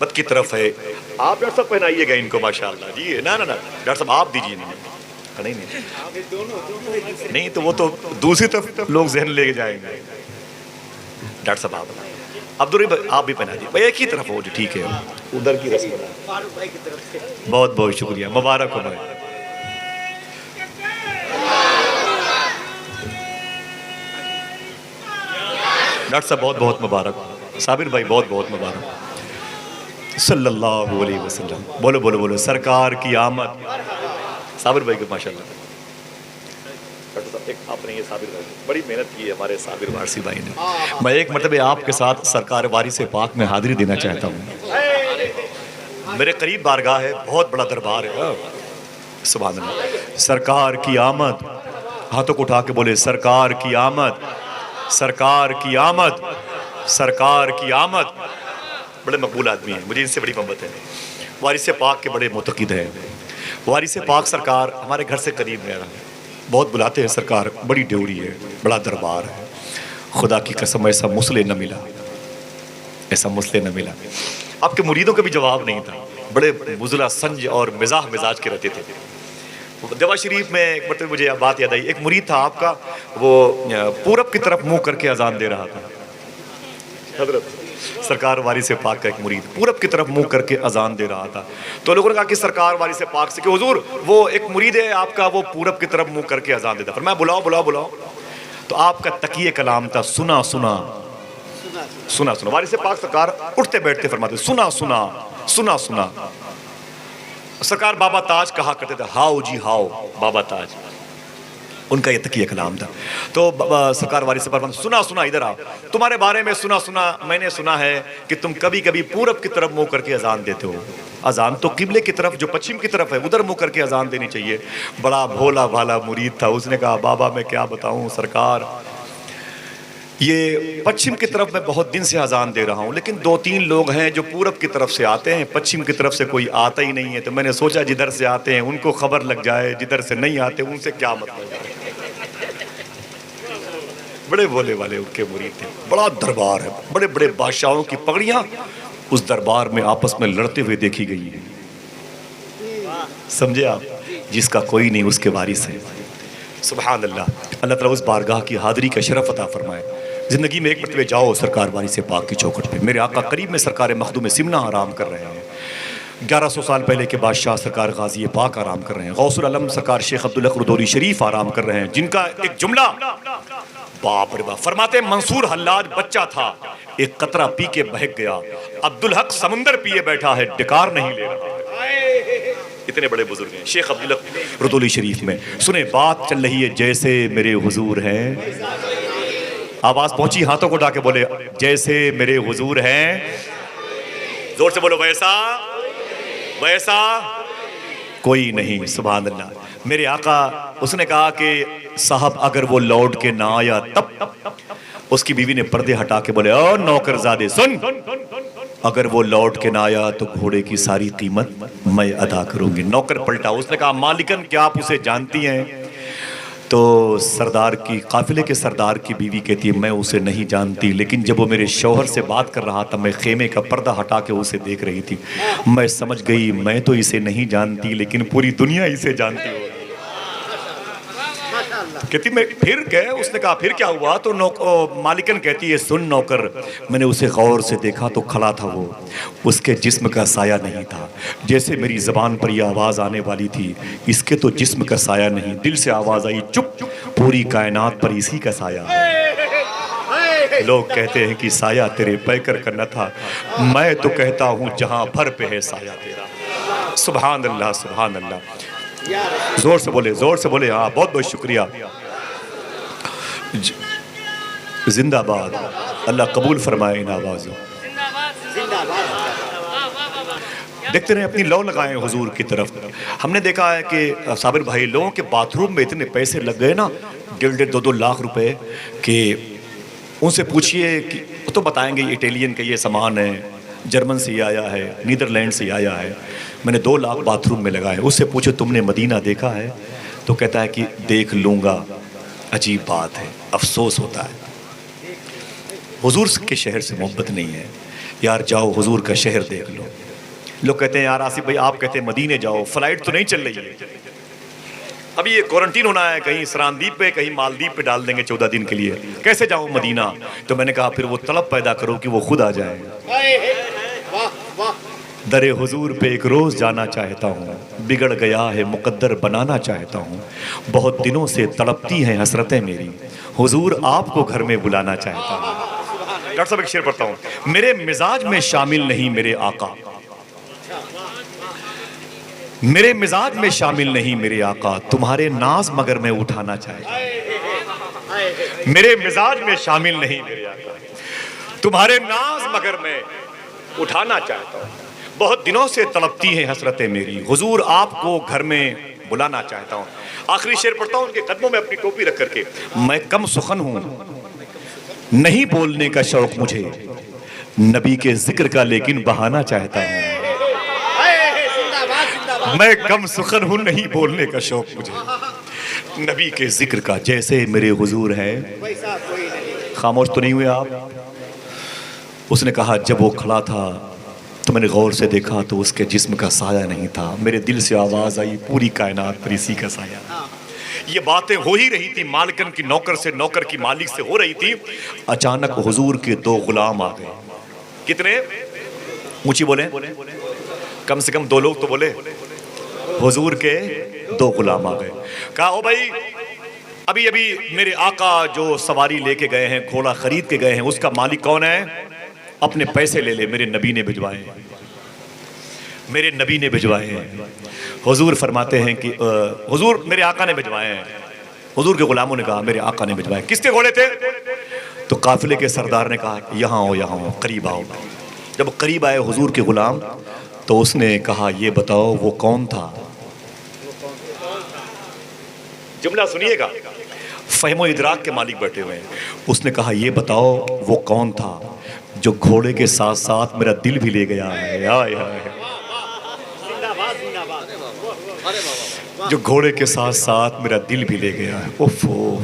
بد کی طرف ہے. آپ ڈاکٹر صاحب پہنائیے گا ان کو ماشاءاللہ. جی نا ڈاکٹر صاحب آپ دیجیے. نہیں تو وہ تو دوسری طرف لوگ ذہن لے کے جائیں گے. ڈاکٹر صاحب آپ عبدالرحیم آپ بھی پہنا دیجیے بھائی ایک ہی طرف ہو جو ٹھیک ہے ادھر کی رسم. بہت بہت شکریہ, مبارک ہو بھائی. ڈاکٹر صاحب بہت بہت مبارک. صابر بھائی بہت بہت مبارک. صلی اللہ علیہ وسلم. بولو بولو بولو سرکار کی آمد. صابر بھائی کو ماشاءاللہ. ڈاکٹر صاحب ایک آپ نے یہ صابر بھائی بڑی محنت کی ہے ہمارے صابر وارسی بھائی نے. میں ایک مرتبہ آپ کے ساتھ سرکار وارث پاک میں حاضری دینا چاہتا ہوں. میرے قریب بارگاہ ہے, بہت بڑا دربار ہے. سبحان اللہ. سرکار کی آمد. ہاتھوں کو اٹھا کے بولے سرکار کی آمد, سرکار کی آمد, سرکار کی آمد. بڑے مقبول آدمی ہیں, مجھے ان سے بڑی محبت ہے. وارث پاک کے بڑے معتقد ہیں. وارث پاک سرکار ہمارے گھر سے قریب ہے, بہت بلاتے ہیں سرکار. بڑی ڈیوری ہے, بڑا دربار ہے. خدا کی قسم ایسا مسئلہ نہ ملا, ایسا مسئلہ نہ ملا. آپ کے مریدوں کا بھی جواب نہیں تھا. بڑے بزلہ سنج اور مزاح مزاج کے رہتے تھے. دوا شریف میں ایک مرتبہ مجھے بات یاد آئی. ایک مرید تھا آپ کا, وہ پورب کی طرف منہ کر کے اذان دے رہا تھا. حضرت سرکار وارث پاک کا ایک مرید پورب کی طرف منہ کر کے اذان دے رہا تھا. تو لوگوں نے کہا کہ سرکار وارث پاک سے کہ حضور وہ ایک مرید ہے آپ کا, وہ پورب کی طرف منہ کر کے اذان دیتا. فرمایا بلاؤ بلاؤ بلاؤ. تو آپ کا تقیہ کلام تھا سنا سنا سنا سنا. وارث پاک سرکار اٹھتے بیٹھتے فرماتے سنا سنا سنا سنا. سرکار بابا تاج کہا کرتے تھے ہاؤ جی ہاؤ بابا تاج, ان کا یہ تقیہ کلام تھا. تو سرکار وارث پاک سنا سنا ادھر آؤ, تمہارے بارے میں سنا سنا میں نے سنا ہے کہ تم کبھی کبھی پورب کی طرف منہ کر کے اذان دیتے ہو. اذان تو قبلے کی طرف جو پچھم کی طرف ہے ادھر منہ کر کے اذان دینی چاہیے. بڑا بھولا بھالا مرید تھا, اس نے کہا بابا میں کیا بتاؤں سرکار, یہ پچھم کی طرف میں بہت دن سے اذان دے رہا ہوں, لیکن 2-3 لوگ ہیں جو پورب کی طرف سے آتے ہیں, پچھم کی طرف سے کوئی آتا ہی نہیں ہے. تو میں نے سوچا جدھر سے آتے ہیں ان کو خبر لگ جائے, جدھر سے نہیں آتے ان سے کیا مطلب ہے. بڑے بولے والے ان کے مرید تھے. بڑا دربار ہے, بڑے بڑے بادشاہوں کی پگڑیاں اس دربار میں آپس میں لڑتے ہوئے دیکھی گئی ہیں. سمجھے آپ, جس کا کوئی نہیں اس کے وارث ہے. سبحان اللہ. اللہ تعالیٰ اس بارگاہ کی حاضری کا شرف عطا فرمائے. زندگی میں ایک مرتبہ جاؤ سرکار وارث پاک کی چوکھٹ پہ. میرے آقا قریب میں سرکار مخدوم سمنا آرام کر رہے ہیں. 1100 سال پہلے کے بادشاہ سرکار غازی پاک آرام کر رہے ہیں. غوث العالم سرکار شیخ عبدالحق ردوری شریف آرام کر رہے ہیں, جن کا ایک جملہ باپ رے باپ. فرماتے منصور حلاج بچہ تھا, ایک قطرہ پی کے بہک گیا. عبدالحق سمندر پیے بیٹھا ہے, ڈکار نہیں لے رہا. اتنے بڑے بزرگ ہیں شیخ عبدالحق ردولی شریف میں. سنیں بات چل رہی ہے جیسے میرے حضور ہیں. آواز پہنچی, ہاتھوں کو اٹھا کے بولے جیسے میرے حضور ہیں. زور سے بولو ویسا ویسا کوئی نہیں. سبحان اللہ. میرے آقا اس نے کہا کہ صاحب اگر وہ لوٹ کے نہ آیا تب. اس کی بیوی نے پردے ہٹا کے بولے او نوکر زادے سن, اگر وہ لوٹ کے نہ آیا تو گھوڑے کی ساری قیمت میں ادا کروں گی. نوکر پلٹا, اس نے کہا مالکن کیا آپ اسے جانتی ہیں؟ تو سردار کی قافلے کے سردار کی بیوی کہتی ہے میں اسے نہیں جانتی, لیکن جب وہ میرے شوہر سے بات کر رہا تھا میں خیمے کا پردہ ہٹا کے اسے دیکھ رہی تھی. میں سمجھ گئی میں تو اسے نہیں جانتی لیکن پوری دنیا اسے جانتی ہوگی. کہتی میں پھر گئے, اس نے کہا پھر کیا ہوا؟ تو مالکن کہتی ہے سن نوکر, میں نے اسے غور سے دیکھا تو کھڑا تھا وہ, اس کے جسم کا سایہ نہیں تھا. جیسے میری زبان پر یہ آواز آنے والی تھی اس کے تو جسم کا سایہ نہیں. دل سے آواز آئی چپ, پوری کائنات پر اسی کا سایہ ہے. لوگ کہتے ہیں کہ سایہ تیرے پیکر کا نہ تھا, میں تو کہتا ہوں جہاں بھر پہ ہے سایہ تیرا. سبحان اللہ سبحان اللہ. زور سے بولے زور سے بولے. ہاں بہت بہت شکریہ. زندہ باد. اللہ قبول فرمائے ان آوازوں. دیکھتے رہے اپنی لو لگائیں حضور کی طرف. ہم نے دیکھا ہے کہ صابر بھائی لوگوں کے باتھ روم میں اتنے پیسے لگ گئے نا, 1.5-2 لاکھ روپے, کہ ان سے پوچھئے کہ وہ تو بتائیں گے اٹیلین کا یہ سامان ہے, جرمن سے آیا ہے, نیدرلینڈ سے آیا ہے, میں نے 2 لاکھ باتھ روم میں لگائے. اس سے پوچھو تم نے مدینہ دیکھا ہے؟ تو کہتا ہے کہ دیکھ لوں گا. عجیب بات ہے, افسوس ہوتا ہے حضور کے شہر سے محبت نہیں ہے. یار جاؤ حضور کا شہر دیکھ لو. لوگ کہتے ہیں یار آصف بھائی آپ کہتے ہیں مدینے جاؤ, فلائٹ تو نہیں چل رہی ہے, ابھی یہ کوارنٹین ہونا ہے, کہیں سراندیپ پہ کہیں مالدیپ پہ ڈال دیں گے 14 دن کے لیے, کیسے جاؤں مدینہ؟ تو میں نے کہا پھر وہ طلب پیدا کرو کہ وہ خود آ جائے. در حضور پہ ایک روز جانا چاہتا ہوں, بگڑ گیا ہے مقدر بنانا چاہتا ہوں, بہت دنوں سے تڑپتی ہیں حسرتیں میری, حضور آپ کو گھر میں بلانا چاہتا ہوں. ڈاکٹر صاحب ایک شعر پڑھتا ہوں. میرے مزاج میں شامل نہیں میرے آقا, میرے مزاج میں شامل نہیں میرے آقا, تمہارے ناز مگر میں اٹھانا چاہتا ہوں. میرے مزاج میں شامل نہیں میرے آقا, تمہارے ناز مگر میں اٹھانا چاہتا ہوں, بہت دنوں سے تڑپتی ہیں حسرتیں میری, حضور آپ کو گھر میں بلانا چاہتا ہوں. آخری شعر پڑھتا ہوں ان کے قدموں میں اپنی ٹوپی رکھ کر کے. میں کم سخن ہوں نہیں بولنے کا شوق مجھے, نبی کے ذکر کا لیکن بہانا چاہتا ہوں. میں کم سخن ہوں نہیں بولنے کا شوق مجھے, نبی کے ذکر کا جیسے میرے حضور ہے. خاموش تو نہیں ہوئے آپ؟ اس نے کہا جب وہ کھڑا تھا تو میں نے غور سے دیکھا تو اس کے جسم کا سایہ نہیں تھا, میرے دل سے آواز آئی پوری کائنات پر اسی کا سایہ. یہ باتیں ہو ہی رہی تھی, مالکن کی نوکر سے, نوکر کی مالک سے ہو رہی تھی. اچانک حضور کے 2 غلام آ گئے. کتنے؟ اونچی بولیں, کم سے کم 2 لوگ تو بولے. حضور کے 2 غلام آ گئے. کہا او بھائی ابھی ابھی میرے آقا جو سواری لے کے گئے ہیں, گھوڑا خرید کے گئے ہیں, اس کا مالک کون ہے؟ اپنے پیسے لے لے, میرے نبی نے بھجوائے ہیں, میرے نبی نے بھجوائے ہیں. حضور فرماتے ہیں کہ حضور میرے آقا نے بھجوائے ہیں. حضور کے غلاموں نے کہا میرے آقا نے بھجوائے. کس کے گھوڑے تھے؟ تو قافلے کے سردار نے کہا یہاں آؤ, یہاں آؤ, قریب آؤ. جب قریب آئے حضور کے غلام تو اس نے کہا یہ بتاؤ وہ کون تھا؟ جملہ سنیے گا, فہم و ادراک کے مالک بیٹھے ہوئے ہیں. اس نے کہا یہ بتاؤ وہ کون تھا جو گھوڑے کے ساتھ ساتھ میرا دل بھی لے گیا ہے؟ جو گھوڑے کے ساتھ ساتھ میرا دل بھی لے گیا ہے. اوفو,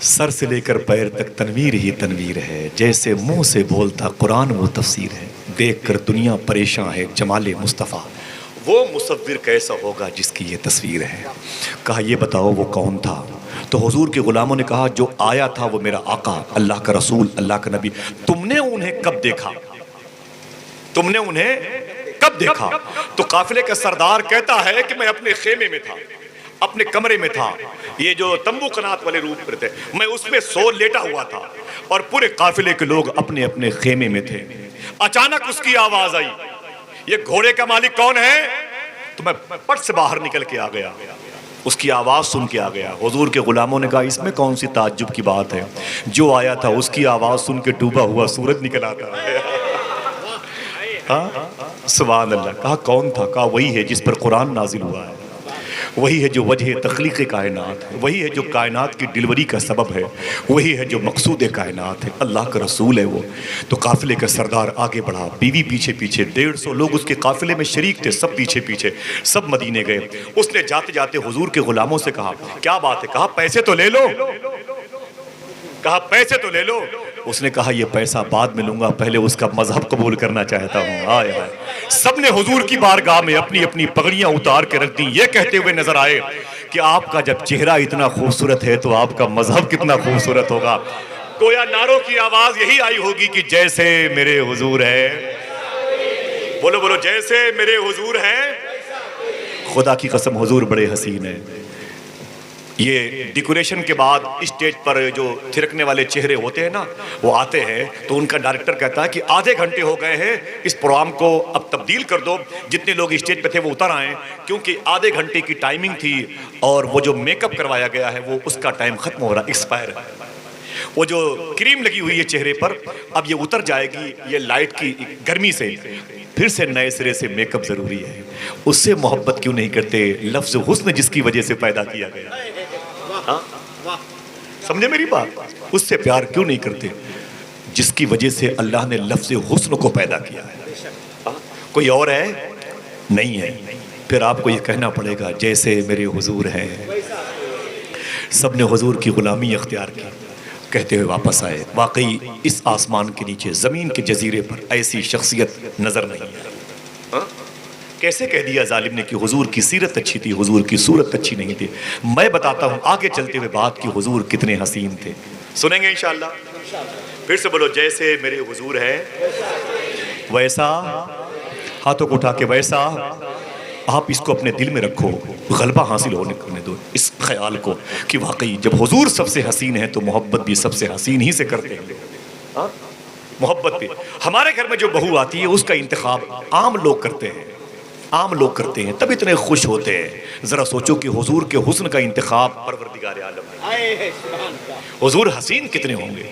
سر سے لے کر پیر تک تنویر ہی تنویر ہے, جیسے منہ سے بولتا قرآن وہ تفسیر ہے, دیکھ کر دنیا پریشان ہے جمال مصطفیٰ, وہ مصور کیسا ہوگا جس کی یہ تصویر ہے. کہا یہ بتاؤ وہ کون تھا؟ تو حضور کے غلاموں نے کہا جو آیا تھا وہ میرا آقا, اللہ کا رسول, اللہ کا نبی. تم نے انہیں کب دیکھا؟ تم نے انہیں کب دیکھا؟ تو قافلے کا سردار کہتا ہے کہ میں اپنے خیمے میں تھا, اپنے کمرے میں تھا, یہ جو تمبو قنات والے روپ پر تھے, میں اس میں سو لیٹا ہوا تھا اور پورے قافلے کے لوگ اپنے اپنے خیمے میں تھے. اچانک اس کی آواز آئی یہ گھوڑے کا مالک کون ہے؟ تو میں پٹ سے باہر نکل کے آ گیا, اس کی آواز سن کے آ گیا. حضور کے غلاموں نے کہا اس میں کون سی تعجب کی بات ہے, جو آیا تھا اس کی آواز سن کے ڈوبا ہوا سورج نکل آتا ہے. سبحان اللہ. کہا کون تھا؟ کہا وہی ہے جس پر قرآن نازل ہوا ہے, وہی ہے جو وجہ تخلیق کائنات ہے, وہی ہے جو کائنات کی ڈلیوری کا سبب ہے, وہی ہے جو مقصود کائنات ہے, اللہ کا رسول ہے وہ. تو قافلے کا سردار آگے بڑھا, بیوی پیچھے پیچھے, 150 لوگ اس کے قافلے میں شریک تھے, سب پیچھے پیچھے, سب مدینے گئے. اس نے جاتے جاتے حضور کے غلاموں سے کہا کیا بات ہے؟ کہا پیسے تو لے لو, کہا پیسے تو لے لو. اس نے کہا یہ پیسہ بعد میں لوں گا, پہلے اس کا مذہب قبول کرنا چاہتا ہوں. آئے آئے. سب نے حضور کی بارگاہ میں اپنی اپنی پگڑیاں اتار کے رکھ دیں, یہ کہتے ہوئے نظر آئے کہ آپ کا جب چہرہ اتنا خوبصورت ہے تو آپ کا مذہب کتنا خوبصورت ہوگا. گویا نعروں کی آواز یہی آئی ہوگی کہ جیسے میرے حضور ہے, بولو بولو, جیسے میرے حضور ہے. خدا کی قسم حضور بڑے حسین ہیں. یہ ڈیکوریشن کے بعد اسٹیج پر جو تھرکنے والے چہرے ہوتے ہیں نا, وہ آتے ہیں تو ان کا ڈائریکٹر کہتا ہے کہ آدھے گھنٹے ہو گئے ہیں, اس پروگرام کو اب تبدیل کر دو, جتنے لوگ اسٹیج پہ تھے وہ اتر آئیں, کیونکہ آدھے گھنٹے کی ٹائمنگ تھی اور وہ جو میک اپ کروایا گیا ہے وہ اس کا ٹائم ختم ہو رہا, ایکسپائر ہے. وہ جو کریم لگی ہوئی ہے چہرے پر اب یہ اتر جائے گی, یہ لائٹ کی گرمی سے پھر سے نئے سرے سے میک اپ ضروری ہے. اس سے محبت کیوں نہیں کرتے؟ لفظ حسن جس کی وجہ سے پیدا کیا گیا, سمجھے میری بات؟ اس سے پیار کیوں نہیں کرتے جس کی وجہ سے اللہ نے لفظ حسن کو پیدا کیا ہے؟ کوئی اور ہے؟ نہیں ہے. پھر آپ کو یہ کہنا پڑے گا جیسے میرے حضور ہیں. سب نے حضور کی غلامی اختیار کی. کہتے ہوئے واپس آئے، واقعی اس آسمان کے نیچے زمین کے جزیرے پر ایسی شخصیت نظر نہیں ہے۔ کیسے کہہ دیا ظالم نے کہ حضور کی سیرت اچھی تھی، حضور کی صورت اچھی نہیں تھی؟ میں بتاتا ہوں آگے چلتے ہوئے بات کہ حضور کتنے حسین تھے، سنیں گے انشاءاللہ۔ پھر سے بولو، جیسے میرے حضور ہے ویسا، ہاتھوں کو اٹھا کے ویسا، آپ اس کو اپنے دل میں رکھو، غلبہ حاصل ہونے کرنے دو اس خیال کو کہ واقعی جب حضور سب سے حسین ہے تو محبت بھی سب سے حسین ہی سے کرتے ہیں۔ محبت بھی ہمارے گھر میں جو بہو آتی ہے اس کا انتخاب عام لوگ کرتے ہیں، عام لوگ کرتے ہیں، تب اتنے خوش ہوتے ہیں۔ ذرا سوچو کہ حضور کے حسن کا انتخاب پروردگار عالم ہے، حضور حسین کتنے ہوں گے۔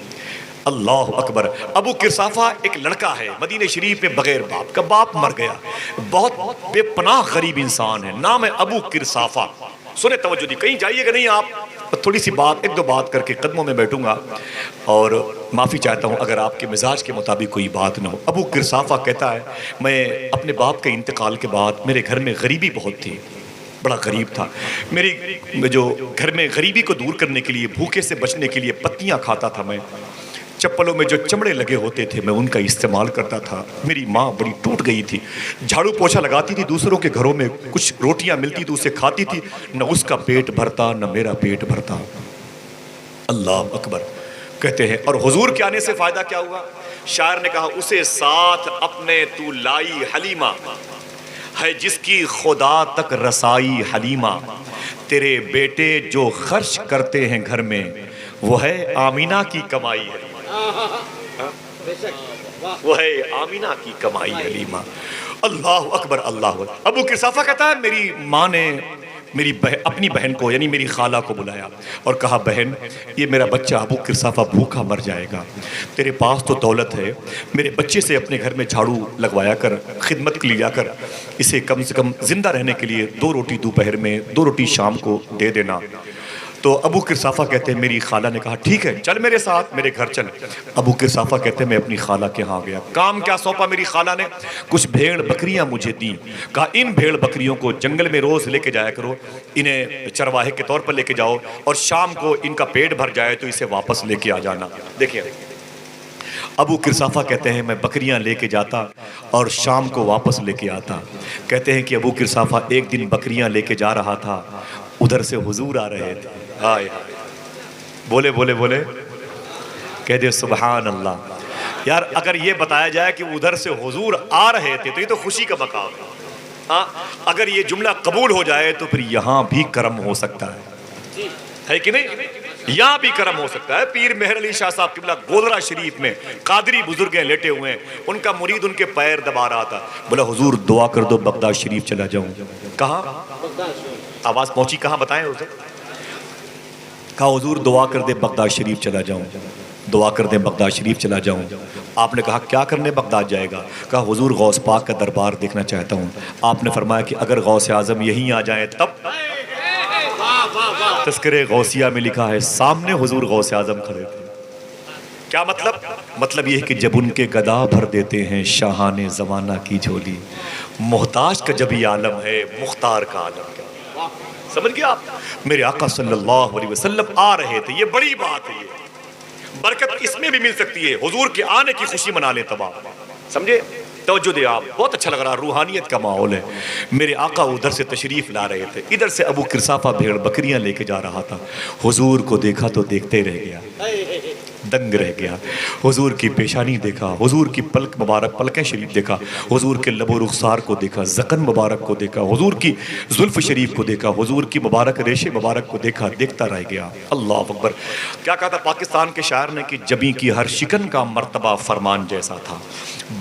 اللہ اکبر۔ ابو قرصافہ ایک لڑکا ہے مدینہ شریف میں بغیر باپ کا، باپ مر گیا، بہت بے پناہ غریب انسان ہے، نام ہے ابو قرصافہ۔ سنیں توجہ دی، کہیں جائیے گا نہیں آپ، تھوڑی سی بات ایک دو بات کر کے قدموں میں بیٹھوں گا، اور معافی چاہتا ہوں اگر آپ کے مزاج کے مطابق کوئی بات نہ ہو۔ ابو قرصافہ کہتا ہے میں اپنے باپ کے انتقال کے بعد میرے گھر میں غریبی بہت تھی، بڑا غریب تھا، میری جو گھر میں غریبی کو دور کرنے کے لیے، بھوکے سے بچنے کے لیے پتیاں کھاتا تھا میں، چپلوں میں جو چمڑے لگے ہوتے تھے میں ان کا استعمال کرتا تھا۔ میری ماں بڑی ٹوٹ گئی تھی، جھاڑو پوچھا لگاتی تھی، دوسروں کے گھروں میں کچھ روٹیاں ملتی تو اسے کھاتی تھی، نہ اس کا پیٹ بھرتا نہ میرا پیٹ بھرتا۔ اللہ اکبر۔ کہتے ہیں اور حضور کے آنے سے فائدہ کیا ہوا؟ شاعر نے کہا اسے ساتھ اپنے تو لائی حلیمہ، ہے جس کی خدا تک رسائی حلیمہ، تیرے بیٹے جو خرچ کرتے ہیں گھر میں وہ ہے آمینہ کی کمائی حلیمہ، وہ ہے آمینہ کی کمائی حلیمہ۔ اللہ اکبر، اللہ اکبر۔ ابو قرصافہ کہتا ہے میری ماں نے میری اپنی بہن کو یعنی میری خالہ کو بلایا اور کہا بہن یہ میرا بچہ ابو قرصافہ بھوکا مر جائے گا، تیرے پاس تو دولت ہے، میرے بچے سے اپنے گھر میں جھاڑو لگوایا کر، خدمت کے لیے جا کر اسے کم سے کم زندہ رہنے کے لیے 2 روٹی دوپہر میں 2 روٹی شام کو دے دینا۔ تو ابو قرصافہ کہتے ہیں میری خالہ نے کہا ٹھیک ہے چل میرے ساتھ، میرے گھر چل۔ ابو قرصافہ کہتے ہیں میں اپنی خالہ کے ہاں گیا، کام کیا سونپا میری خالہ نے؟ کچھ بھیڑ بکریاں مجھے دیں، کہا ان بھیڑ بکریوں کو جنگل میں روز لے کے جایا کرو، انہیں چرواہے کے طور پر لے کے جاؤ، اور شام کو ان کا پیٹ بھر جائے تو اسے واپس لے کے آ جانا۔ دیکھیں ابو قرصافہ کہتے ہیں میں بکریاں لے کے جاتا اور شام کو واپس لے کے آتا۔ کہتے ہیں کہ ابو قرصافہ ایک دن بکریاں لے کے جا رہا تھا، ادھر سے حضور آ رہے تھے، ہائے بولے بولے بولے کہہ دے سبحان اللہ۔ یار اگر یہ بتایا جائے کہ ادھر سے حضور آ رہے تھے تو یہ تو خوشی کا مقام ہے، ہاں اگر یہ جملہ قبول ہو جائے تو پھر یہاں بھی کرم ہو سکتا ہے کہ نہیں؟ یہاں بھی کرم ہو سکتا ہے۔ پیر مہر علی شاہ صاحب قبلہ گودرہ شریف میں قادری بزرگ ہیں لیٹے ہوئے ہیں، ان کا مرید ان کے پیر دبا رہا تھا، بولا حضور دعا کر دو بغداد شریف چلا جاؤں۔ کہاں آواز پہنچی؟ کہاں بتائیں حضور؟ کہا حضور دعا کر دے بغداد شریف چلا جاؤں، دعا کر دیں بغداد شریف چلا جاؤں۔ آپ نے کہا کیا کرنے بغداد جائے گا؟ کہا حضور غوث پاک کا دربار دیکھنا چاہتا ہوں۔ آپ نے فرمایا کہ اگر غوث اعظم یہیں آ جائیں تب؟ تذکرے غوثیہ میں لکھا ہے سامنے حضور غوث اعظم کھڑے تھے۔ کیا مطلب؟ مطلب یہ کہ جب ان کے گدا بھر دیتے ہیں شاہان زمانہ کی جھولی، محتاج کا جب یہ عالم ہے مختار کا عالم کیا؟ سمجھ گیا آپ؟ میرے آقا صلی اللہ علیہ وسلم آ رہے تھے، یہ بڑی بات ہے، یہ برکت اس میں بھی مل سکتی ہے، حضور کے آنے کی خوشی منا لیں تب آپ، سمجھے؟ توجہ دے آپ، بہت اچھا لگ رہا، روحانیت کا ماحول ہے۔ میرے آقا ادھر سے تشریف لا رہے تھے، ادھر سے ابو قرصافہ بھیڑ بکریاں لے کے جا رہا تھا، حضور کو دیکھا تو دیکھتے رہ گیا، دنگ رہ گیا۔ حضور کی پیشانی دیکھا، حضور کی پلک مبارک پلکیں شریف دیکھا، حضور کے لب و رخسار کو دیکھا، زکن مبارک کو دیکھا، حضور کی زلف شریف کو دیکھا، حضور کی مبارک ریشے مبارک کو دیکھا، دیکھتا رہ گیا۔ اللہ اکبر۔ کیا کہا تھا پاکستان کے شاعر نے کہ جبیں کی ہر شکن کا مرتبہ فرمان جیسا تھا،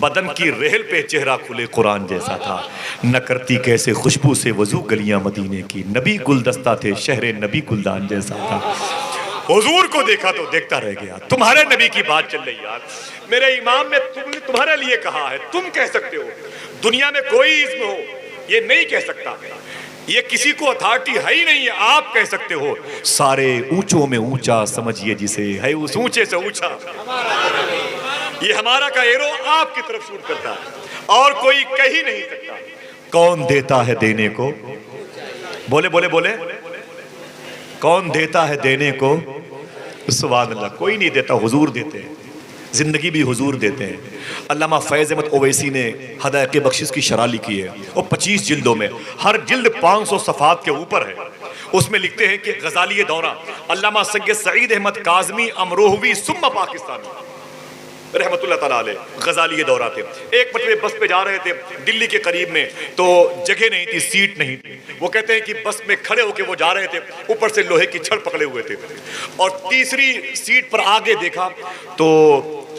بدن کی رحل پہ چہرہ کھلے قرآن جیسا تھا، نہ کرتی کیسے خوشبو سے وضو گلیاں مدینے کی، نبی گلدستہ تھے شہر نبی گلدان جیسا تھا۔ حضور کو دیکھا تو دیکھتا رہ گیا۔ تمہارے نبی کی بات چل رہی یار، میرے امام نے تمہارے لیے کہا ہے، تم کہہ سکتے ہو، دنیا میں کوئی اسم ہو یہ نہیں کہہ سکتا، یہ کسی کو اتھارٹی ہے ہی نہیں ہے، آپ کہہ سکتے ہو، سارے اونچوں میں اونچا سمجھیے جسے ہے اس اونچے سے اونچا، یہ ہمارا کا ایرو آپ کی طرف شوٹ کرتا ہے اور کوئی کہہ ہی نہیں سکتا۔ کون دیتا ہے دینے کو؟ بولے بولے بولے، کون دیتا ہے دینے کو؟ سبحان اللہ. کوئی نہیں دیتا، حضور دیتے ہیں. زندگی بھی حضور دیتے ہیں. علامہ فیض احمد اویسی نے حدائق بخشش کی شرح لکھی ہے، وہ 25 جلدوں میں، ہر جلد 500 صفحات کے اوپر ہے. اس میں لکھتے ہیں کہ غزالی دورہ علامہ سید سعید احمد کاظمی امروہوی ثم پاکستانی رحمت اللہ تعالیٰ علیہ، غزالی دورہ تھے. ایک مرتبہ بس پہ جا رہے تھے دلی کے قریب میں، تو جگہ نہیں تھی، سیٹ نہیں تھی. وہ کہتے ہیں کہ بس میں کھڑے ہو کے وہ جا رہے تھے، اوپر سے لوہے کی چھڑ پکڑے ہوئے تھے، اور تیسری سیٹ پر آگے دیکھا تو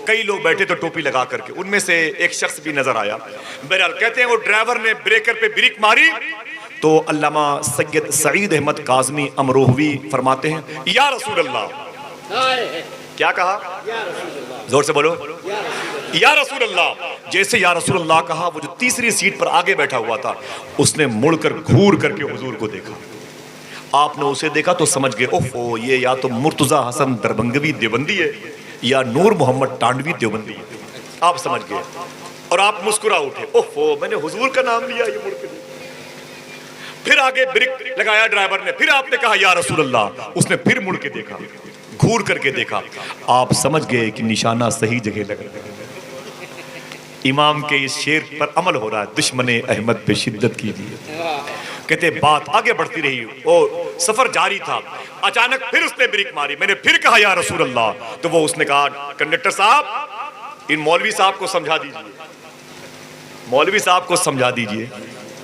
کئی لوگ بیٹھے تو ٹوپی لگا کر کے، ان میں سے ایک شخص بھی نظر آیا. بہرحال کہتے ہیں وہ ڈرائیور نے بریکر پہ بریک ماری تو علامہ سید سعید احمد کاظمی امروہوی فرماتے ہیں یا رسول اللہ. کیا کہا؟ زور سے بولو. یا رسول اللہ. جیسے یا رسول اللہ کہا، وہ جو تیسری سیٹ پر آگے بیٹھا ہوا تھا اس نے مڑ کر گھور کر کے حضور کو دیکھا. آپ نے اسے دیکھا تو سمجھ گئے اوہ یہ یا تو مرتضی حسن دربنگوی دیوبندی ہے یا نور محمد ٹانڈوی دیوبندی ہے. آپ سمجھ گئے اور آپ مسکرا اٹھے، اوہ میں نے حضور کا نام لیا. یہ مڑ کے پھر آگے بریک لگایا ڈرائیور نے، پھر آپ نے کہا یا رسول اللہ. اس نے پھر مڑ کے دیکھا، گھور کر کے دیکھا. آپ سمجھ گئے کہ نشانہ صحیح جگہ لگ رہا ہے. امام کے اس شعر پر عمل ہو رہا ہے، دشمن احمد پہ شدت کیجیے. کہتے بات آگے بڑھتی رہی، وہ سفر جاری تھا. اچانک پھر اس نے بریک ماری. میں نے پھر کہا یا رسول اللہ. تو وہ اس نے کہا کنڈکٹر صاحب ان مولوی صاحب کو سمجھا دیجیے، مولوی صاحب کو سمجھا دیجیے،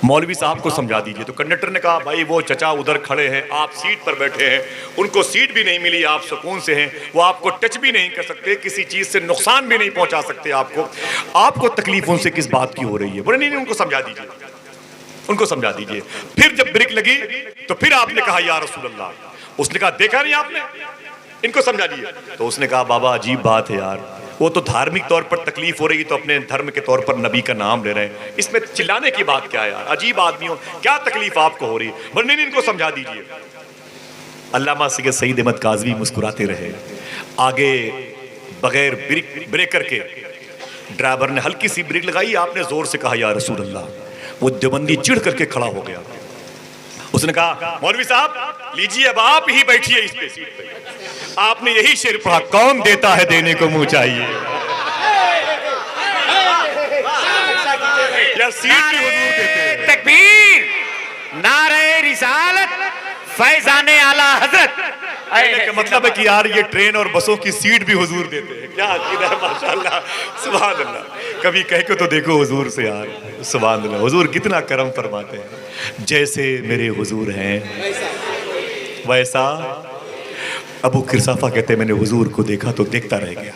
مولوی صاحب کو سمجھا دیجیے. تو کنڈکٹر نے کہا بھائی وہ چچا ادھر کھڑے ہیں، آپ سیٹ پر بیٹھے ہیں، ان کو سیٹ بھی نہیں ملی، آپ سکون سے ہیں، وہ آپ کو ٹچ بھی نہیں کر سکتے، کسی چیز سے نقصان بھی نہیں پہنچا سکتے آپ کو تکلیف ان سے کس بات کی ہو رہی ہے. بولے نہیں ان کو سمجھا دیجیے، ان کو سمجھا دیجیے. پھر جب بریک لگی تو پھر آپ نے کہا یا رسول اللہ. اس نے کہا دیکھا نہیں آپ نے، ان کو سمجھا دیجیے. تو اس نے کہا بابا عجیب بات ہے یار، وہ تو دھارمک طور پر تکلیف ہو رہی تو اپنے دھرم کے طور پر نبی کا نام لے رہے ہیں، اس میں چلانے کی بات کیا ہے یار، عجیب آدمی ہو، کیا تکلیف آپ کو ہو رہی ہے. بولے نہیں ان کو سمجھا دیجیے. علامہ سید سعید احمد کاظمی مسکراتے رہے. آگے بغیر بریکر کے ڈرائیور نے ہلکی سی بریک لگائی. آپ نے زور سے کہا یا رسول اللہ. وہ دیوبندی چڑھ کر کے کھڑا ہو گیا. اس نے کہا مولوی صاحب لیجیے اب آپ ہی بیٹھیے اس پہ سیٹ پہ. آپ نے یہی شعر پڑھا، کون دیتا ہے دینے کو منہ چاہیے. یا سیٹ بھی حضور دیتے ہیں. تکبیر، نعرہ رسالت، فیضان اعلی حضرت. کا مطلب ہے کہ یار یہ ٹرین اور بسوں کی سیٹ بھی حضور دیتے ہیں. کیا عقیدہ ہے ماشاءاللہ، سبحان اللہ. کبھی کہہ کے تو دیکھو حضور سے یار، سبحان اللہ. حضور کتنا کرم فرماتے ہیں. جیسے میرے حضور ہیں ویسا. ابو کرسافہ کہتے ہیں میں نے حضور کو دیکھا تو دیکھتا رہ گیا.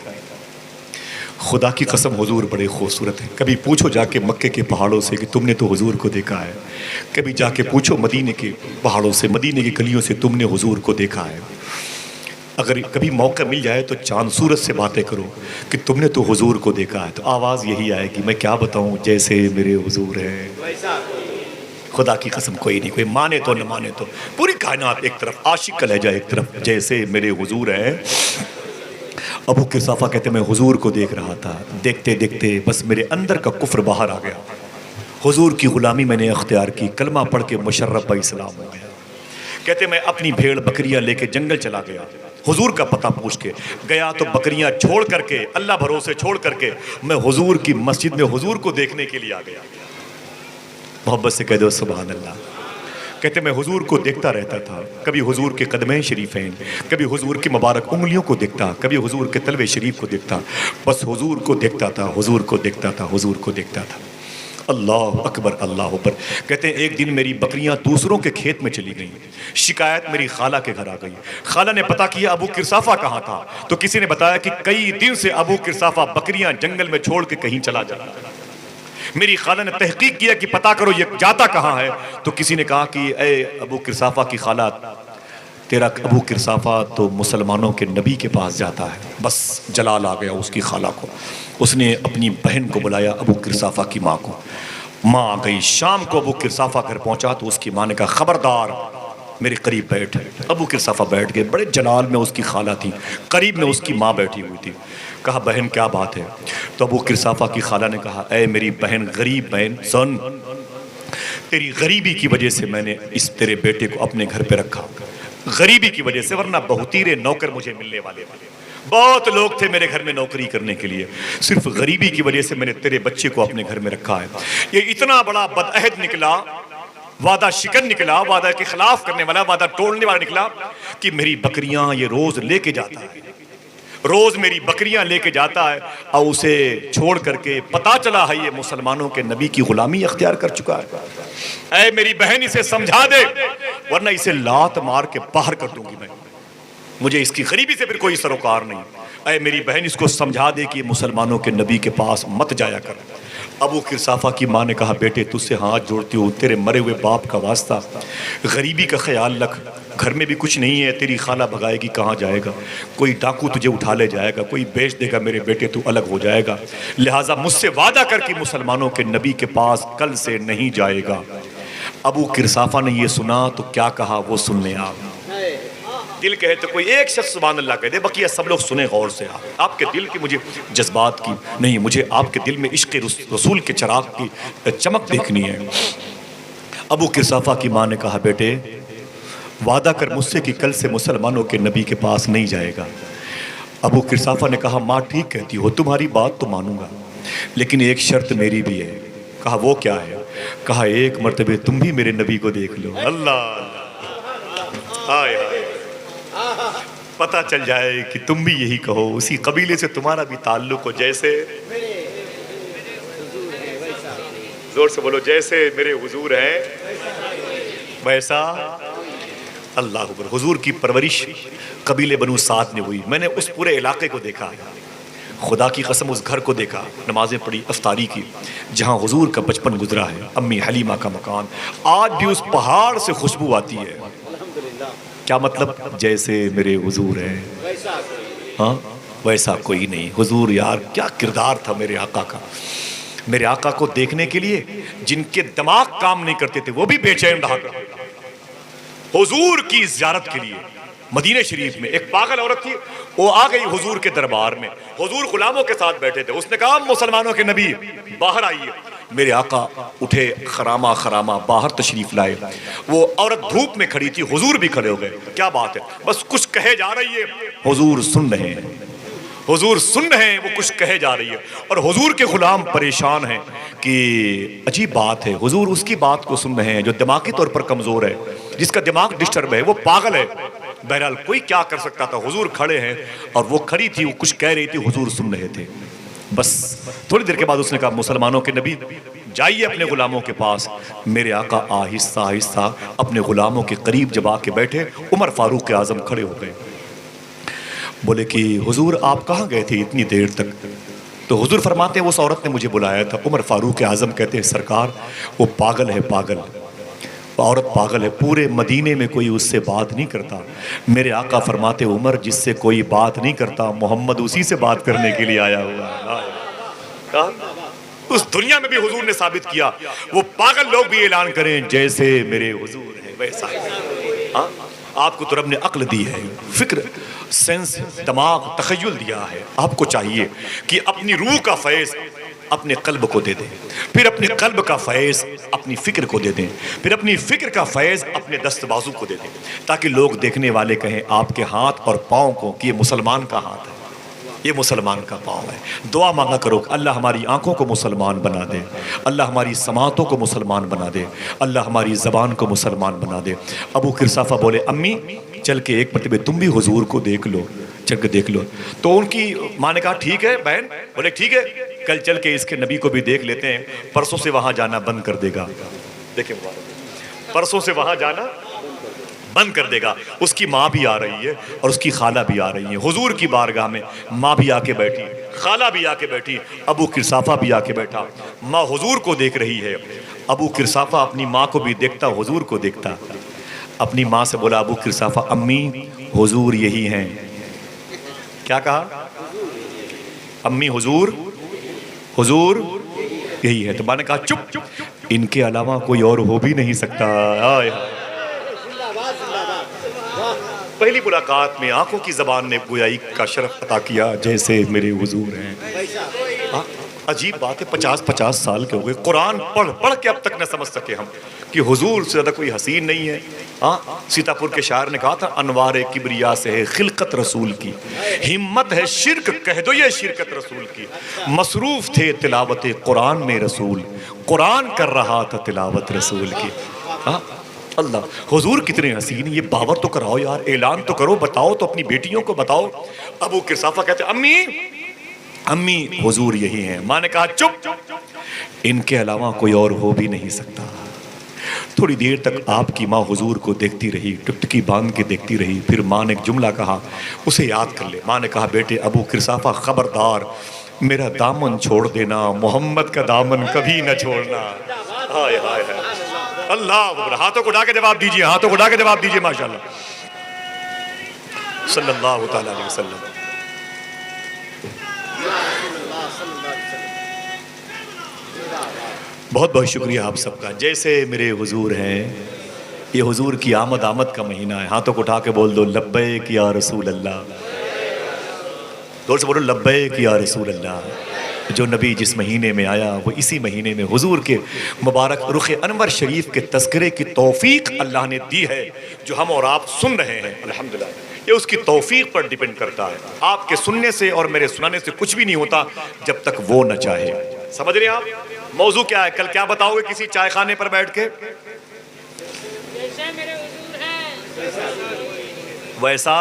خدا کی قسم حضور بڑے خوبصورت ہیں. کبھی پوچھو جا کے مکے کے پہاڑوں سے کہ تم نے تو حضور کو دیکھا ہے. کبھی جا کے پوچھو مدینے کے پہاڑوں سے، مدینے کی گلیوں سے تم نے حضور کو دیکھا ہے. اگر کبھی موقع مل جائے تو چاند سورج سے باتیں کرو کہ تم نے تو حضور کو دیکھا ہے، تو آواز یہی آئے گی میں کیا بتاؤں جیسے میرے حضور ہیں. خدا کی قسم کوئی نہیں، کوئی مانے تو نہ مانے تو پوری کائنات ایک طرف، عاشق کا لہجہ ایک طرف، جیسے میرے حضور ہیں. ابو کرسافہ کہتے میں حضور کو دیکھ رہا تھا، دیکھتے دیکھتے بس میرے اندر کا کفر باہر آ گیا. حضور کی غلامی میں نے اختیار کی، کلمہ پڑھ کے مشرف با اسلام ہو گیا. کہتے میں اپنی بھیڑ بکریاں لے کے جنگل چلا گیا. حضور کا پتہ پوچھ کے گیا تو بکریاں چھوڑ کر کے، اللہ بھروسے چھوڑ کر کے میں حضور کی مسجد میں حضور کو دیکھنے کے لیے آ گیا. محبت سے کہہ دو سبحان اللہ. کہتے میں حضور کو دیکھتا رہتا تھا. کبھی حضور کے قدمین شریفین، کبھی حضور کی مبارک انگلیوں کو دیکھتا، کبھی حضور کے تلوے شریف کو دیکھتا. بس حضور کو دیکھتا تھا، حضور کو دیکھتا تھا، حضور کو دیکھتا تھا. اللہ اکبر، اللہ اکبر. کہتے ہیں ایک دن میری بکریاں دوسروں کے کھیت میں چلی گئیں. شکایت میری خالہ کے گھر آ گئی. خالہ نے پتا کیا ابو کرسافہ کہاں تھا، تو کسی نے بتایا کہ کئی دن سے ابو کرسافہ بکریاں جنگل میں چھوڑ کے کہیں چلا جا رہا ہے. میری خالہ نے تحقیق کیا کہ پتا کرو یہ جاتا کہاں ہے. تو کسی نے کہا کہ اے ابو کرسافہ کی خالہ، تیرا ابو کرسافہ تو مسلمانوں کے نبی کے پاس جاتا ہے. بس جلال آ گیا اس کی خالہ کو. اس نے اپنی بہن کو بلایا، ابو کرسافہ کی ماں کو. ماں آ گئی. شام کو ابو کرسافہ گھر پہنچا تو اس کی ماں نے کہا خبردار میرے قریب بیٹھ. ابو کرسافہ بیٹھ گئے. بڑے جلال میں اس کی خالہ تھی، قریب میں اس کی ماں بیٹھی ہوئی تھی. کہا بہن کیا بات ہے؟ تو ابو کرسافہ کی خالہ نے کہا اے میری بہن، غریب بہن، سن، تیری غریبی کی وجہ سے میں نے اس تیرے بیٹے کو اپنے گھر پہ رکھا. غریبی کی وجہ سے، ورنہ بہتیرے نوکر مجھے ملنے والے تھے، بہت لوگ تھے میرے گھر میں نوکری کرنے کے لیے، صرف غریبی کی وجہ سے میں نے تیرے بچے کو اپنے گھر میں رکھا ہے۔ یہ اتنا بڑا بدعہد نکلا، وعدہ شکن نکلا، وعدہ کے خلاف کرنے والا، وعدہ توڑنے والا نکلا کہ میری بکریاں یہ روز لے کے جاتا ہے، روز میری بکریاں لے کے جاتا ہے، اور اسے چھوڑ کر کے پتا چلا ہے یہ مسلمانوں کے نبی کی غلامی اختیار کر چکا ہے۔ اے میری بہن اسے سمجھا دے، ورنہ اسے لات مار کے باہر کر دوں گی میں، مجھے اس کی غریبی سے پھر کوئی سروکار نہیں۔ اے میری بہن اس کو سمجھا دے کہ مسلمانوں کے نبی کے پاس مت جایا کر۔ ابو قرصافہ کی ماں نے کہا بیٹے تجھ سے ہاتھ جوڑتی ہوں، تیرے مرے ہوئے باپ کا واسطہ، غریبی کا خیال رکھ، گھر میں بھی کچھ نہیں ہے، تیری خالہ بھگائے گی کہاں جائے گا، کوئی ڈاکو تجھے اٹھا لے جائے گا، کوئی بیچ دے گا، میرے بیٹے تو الگ ہو جائے گا، لہٰذا مجھ سے وعدہ کر کہ مسلمانوں کے نبی کے پاس کل سے نہیں جائے گا۔ ابو قرصافہ نے یہ سنا تو کیا کہا وہ سن لیں آپ۔ دل کہے تو کوئی ایک شخص سبحان اللہ کہہ دے، بقیہ سب لوگ سنیں غور سے۔ آپ کے دل کی مجھے جذبات کی نہیں، مجھے آپ کے دل میں عشق رسول کے چراغ کی چمک دیکھنی ہے۔ ابو قرصافہ کی ماں نے کہا بیٹے وعدہ کر مجھ سے کہ کل سے مسلمانوں کے نبی کے پاس نہیں جائے گا۔ ابو قرصافہ نے کہا ماں ٹھیک کہتی ہو، تمہاری بات تو مانوں گا، لیکن ایک شرط میری بھی ہے۔ کہا وہ کیا ہے؟ کہا ایک مرتبہ تم بھی میرے نبی کو دیکھ لو۔ اللہ آئے آئے، پتہ چل جائے کہ تم بھی یہی کہو، اسی قبیلے سے تمہارا بھی تعلق ہو، جیسے زور سے بولو، جیسے میرے حضور ہیں ویسا اللہ اکبر۔ حضور کی پرورش قبیلے بنو سعد میں ہوئی، میں نے اس پورے علاقے کو دیکھا، خدا کی قسم اس گھر کو دیکھا، نمازیں پڑھی افطاری کی، جہاں حضور کا بچپن گزرا ہے، امی حلیمہ کا مکان، آج بھی اس پہاڑ سے خوشبو آتی ہے۔ کیا مطلب؟ جیسے میرے حضور ہیں ہاں ویسا کوئی نہیں۔ حضور یار کیا کردار تھا میرے آقا کا، میرے آقا کو دیکھنے کے لیے جن کے دماغ کام نہیں کرتے تھے وہ بھی بے چین رہا کرتے تھے۔ حضور کی زیارت کے لیے مدینہ شریف میں ایک پاگل عورت تھی، وہ آ گئی حضور کے دربار میں، حضور غلاموں کے ساتھ بیٹھے تھے، اس نے کہا مسلمانوں کے نبی باہر آئیے۔ میرے آقا اٹھے، خرامہ خرامہ باہر تشریف لائے، وہ عورت دھوپ میں کھڑی تھی، حضور بھی کھڑے ہو گئے، کیا بات ہے؟ بس کچھ کہے جا رہی ہے، حضور سن رہے ہیں، حضور سن رہے ہیں، وہ کچھ کہے جا رہی ہے، اور حضور کے غلام پریشان ہیں کہ عجیب بات ہے، حضور اس کی بات کو سن رہے ہیں جو دماغی طور پر کمزور ہے، جس کا دماغ ڈسٹرب ہے، وہ پاگل ہے۔ بہرحال کوئی کیا کر سکتا تھا، حضور کھڑے ہیں اور وہ کھڑی تھی، وہ کچھ کہہ رہی تھی، حضور سن رہے تھے۔ بس تھوڑی دیر کے بعد اس نے کہا مسلمانوں کے نبی جائیے اپنے غلاموں کے پاس۔ میرے آقا آہستہ آہستہ اپنے غلاموں کے قریب جب آ کے بیٹھے، عمر فاروق اعظم کھڑے ہو گئے، بولے کہ حضور آپ کہاں گئے تھے اتنی دیر تک؟ تو حضور فرماتے ہیں اس عورت نے مجھے بلایا تھا۔ عمر فاروق اعظم کہتے ہیں سرکار وہ پاگل ہے، پاگل، وہ عورت پاگل ہے، پورے مدینے میں کوئی اس سے بات نہیں کرتا۔ میرے آقا فرماتے عمر جس سے کوئی بات نہیں کرتا محمد اسی سے بات کرنے کے لیے آیا ہوا ہے۔ اس دنیا میں بھی حضور نے ثابت کیا، وہ پاگل لوگ بھی اعلان کریں جیسے میرے حضور ہیں ویسا۔ آپ کو تو رب نے عقل دی ہے، فکر، سینس، دماغ، تخیل دیا ہے، آپ کو چاہیے کہ اپنی روح کا فیض اپنے قلب کو دے دیں، پھر اپنے قلب کا فیض اپنی فکر کو دے دیں، پھر اپنی فکر کا فیض اپنے دست بازو کو دے دیں، تاکہ لوگ دیکھنے والے کہیں آپ کے ہاتھ اور پاؤں کو کہ یہ مسلمان کا ہاتھ ہے، یہ مسلمان کا پاؤں ہے۔ دعا مانگا کرو کہ اللہ ہماری آنکھوں کو مسلمان بنا دے، اللہ ہماری سماعتوں کو مسلمان بنا دے، اللہ ہماری زبان کو مسلمان بنا دے۔ ابو قرصافہ بولے امی چل کے ایک مرتبہ تم بھی حضور کو دیکھ لو، چل کے دیکھ لو۔ تو ان کی ماں نے کہا ٹھیک ہے بہن، بولے ٹھیک ہے کل چل کے اس کے نبی کو بھی دیکھ لیتے ہیں، پرسوں سے وہاں جانا بند کر دے گا۔ دیکھیں پرسوں سے وہاں جانا بند کر دے گا۔ اس کی ماں بھی آ رہی ہے اور اس کی خالہ بھی آ رہی ہے، حضور کی بارگاہ میں ماں بھی آ کے بیٹھی، خالہ بھی آ کے بیٹھی، ابو قرصافہ بھی آ کے بیٹھا، ماں حضور کو دیکھ رہی ہے۔ ابو قرصافہ اپنی ماں کو بھی دیکھتا، حضور کو دیکھتا، اپنی ماں سے بولا ابو قرصافہ امی حضور یہی ہیں۔ کیا کہا؟ امی حضور حضور یہی ہے۔ تو ماں نے کہا چپ، ان کے علاوہ کوئی اور ہو بھی نہیں سکتا۔ پہلی ملاقات میں آنکھوں کی زبان نے گویائی کا شرف عطا کیا جیسے میرے حضور ہیں۔ عجیب بات ہے 50 سال کے ہو گئے قرآن پڑھ پڑھ کے اب تک نہ سمجھ سکے ہم کہ حضور سے زیادہ کوئی حسین نہیں ہے. ہاں سیتاپور کے شاعر نے کہا تھا انوار کبریا سے ہے خلقت رسول کی, ہمت ہے شرک کہہ دو یہ شرکت رسول کی, مصروف تھے تلاوت قرآن میں رسول, قرآن کر رہا تھا تلاوت رسول کی. ہاں اللہ حضور کتنے حسین, یہ باور تو کراؤ یار, اعلان تو کرو, بتاؤ تو اپنی بیٹیوں کو بتاؤ. ابو قرصافہ کہتے امی امی حضور یہی ہیں. ماں نے کہا چپ, ان کے علاوہ کوئی اور ہو بھی نہیں سکتا. تھوڑی دیر تک آپ کی ماں حضور کو دیکھتی رہی, ٹکٹکی باندھ کے دیکھتی رہی. پھر ماں نے ایک جملہ کہا, اسے یاد کر لے. ماں نے کہا بیٹے ابو قرصافہ خبردار میرا دامن چھوڑ دینا, محمد کا دامن کبھی نہ چھوڑنا. ہائے ہائے ہائے اللہ, ہاتھوں کو اٹھا کے جواب دیجیے, ہاتھوں کو اٹھا کے جواب دیجیے ماشاءاللہ صلی اللہ تعالی علیہ وسلم. بہت بہت شکریہ آپ سب کا. جیسے میرے حضور ہیں, یہ حضور کی آمد کا مہینہ ہے. ہاتھوں کو اٹھا کے بول دو لبیک یا رسول اللہ, زور سے بولو لبیک یا رسول اللہ. جو نبی جس مہینے میں آیا وہ اسی مہینے میں حضور کے مبارک رخ انور شریف کے تذکرے کی توفیق اللہ نے دی ہے, جو ہم اور آپ سن رہے ہیں الحمدللہ. یہ اس کی توفیق پر ڈیپینڈ کرتا ہے. آپ کے سننے سے اور میرے سنانے سے کچھ بھی نہیں ہوتا جب تک وہ نہ چاہے. سمجھ رہے ہیں آپ؟ موضوع کیا ہے, کل کیا بتاؤ گے کسی چائے خانے پر بیٹھ کے؟ ویسا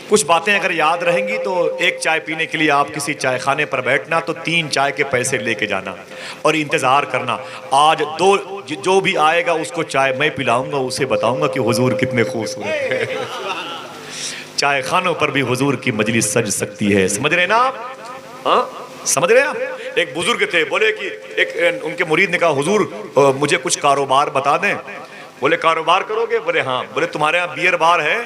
کچھ باتیں اگر یاد رہیں گی تو ایک چائے پینے کے لیے آپ کسی چائے خانے پر بیٹھنا تو 3 چائے کے پیسے لے کے جانا اور انتظار کرنا. آج جو بھی آئے گا اس کو چائے میں پلاؤں گا, اسے بتاؤں گا کہ حضور کتنے خوبصورت ہیں. چائے خانوں پر بھی حضور کی مجلس سج سکتی ہے. سمجھ رہے ہیں نا آپ؟ ہاں سمجھ رہے ہیں آپ؟ ایک بزرگ تھے, بولے کہ ایک ان کے مرید نے کہا حضور مجھے کچھ کاروبار بتا دیں. بولے کاروبار کرو گے؟ بولے ہاں. بولے تمہارے ہاں بیئر بار ہے,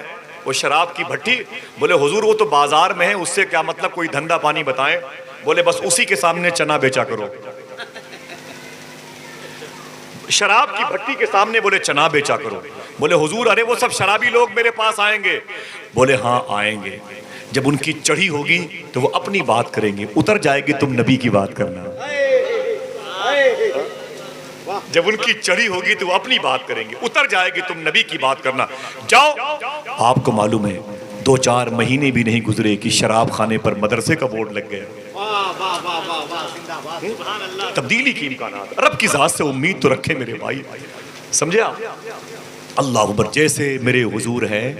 وہ شراب کی بھٹی؟ بولے حضور وہ تو بازار میں ہے, اس سے کیا مطلب, کوئی دھندا پانی بتائیں. بولے بس اسی کے سامنے چنا بیچا کرو. شراب کی بھٹی کے سامنے بولے چنا بیچا کرو. بولے حضور ارے وہ سب شرابی لوگ میرے پاس آئیں گے. بولے ہاں آئیں گے, جب ان کی چڑھی ہوگی تو وہ اپنی بات کریں گے, اتر جائے گی تم نبی کی بات کرنا. جب ان کی چڑھی ہوگی تو وہ اپنی بات کریں گے, اتر جائے گی تم نبی کی بات کرنا. جاؤ. آپ کو معلوم ہے 2-4 مہینے بھی نہیں گزرے کہ شراب خانے پر مدرسے کا بورڈ لگ گیا. تبدیلی کی امکانات. رب کی ذات سے امید تو رکھے میرے بھائی, سمجھے آپ؟ اللہ اکبر. جیسے میرے حضور ہیں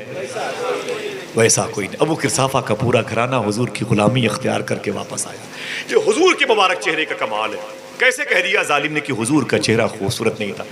ویسا کوئی نہیں. ابو قرصافہ کا پورا گھرانہ حضور کی غلامی اختیار کر کے واپس آیا. یہ حضور کے مبارک چہرے کا کمال ہے. کیسے کہہ دیا ظالم نے کہ حضور کا چہرہ خوبصورت نہیں تھا.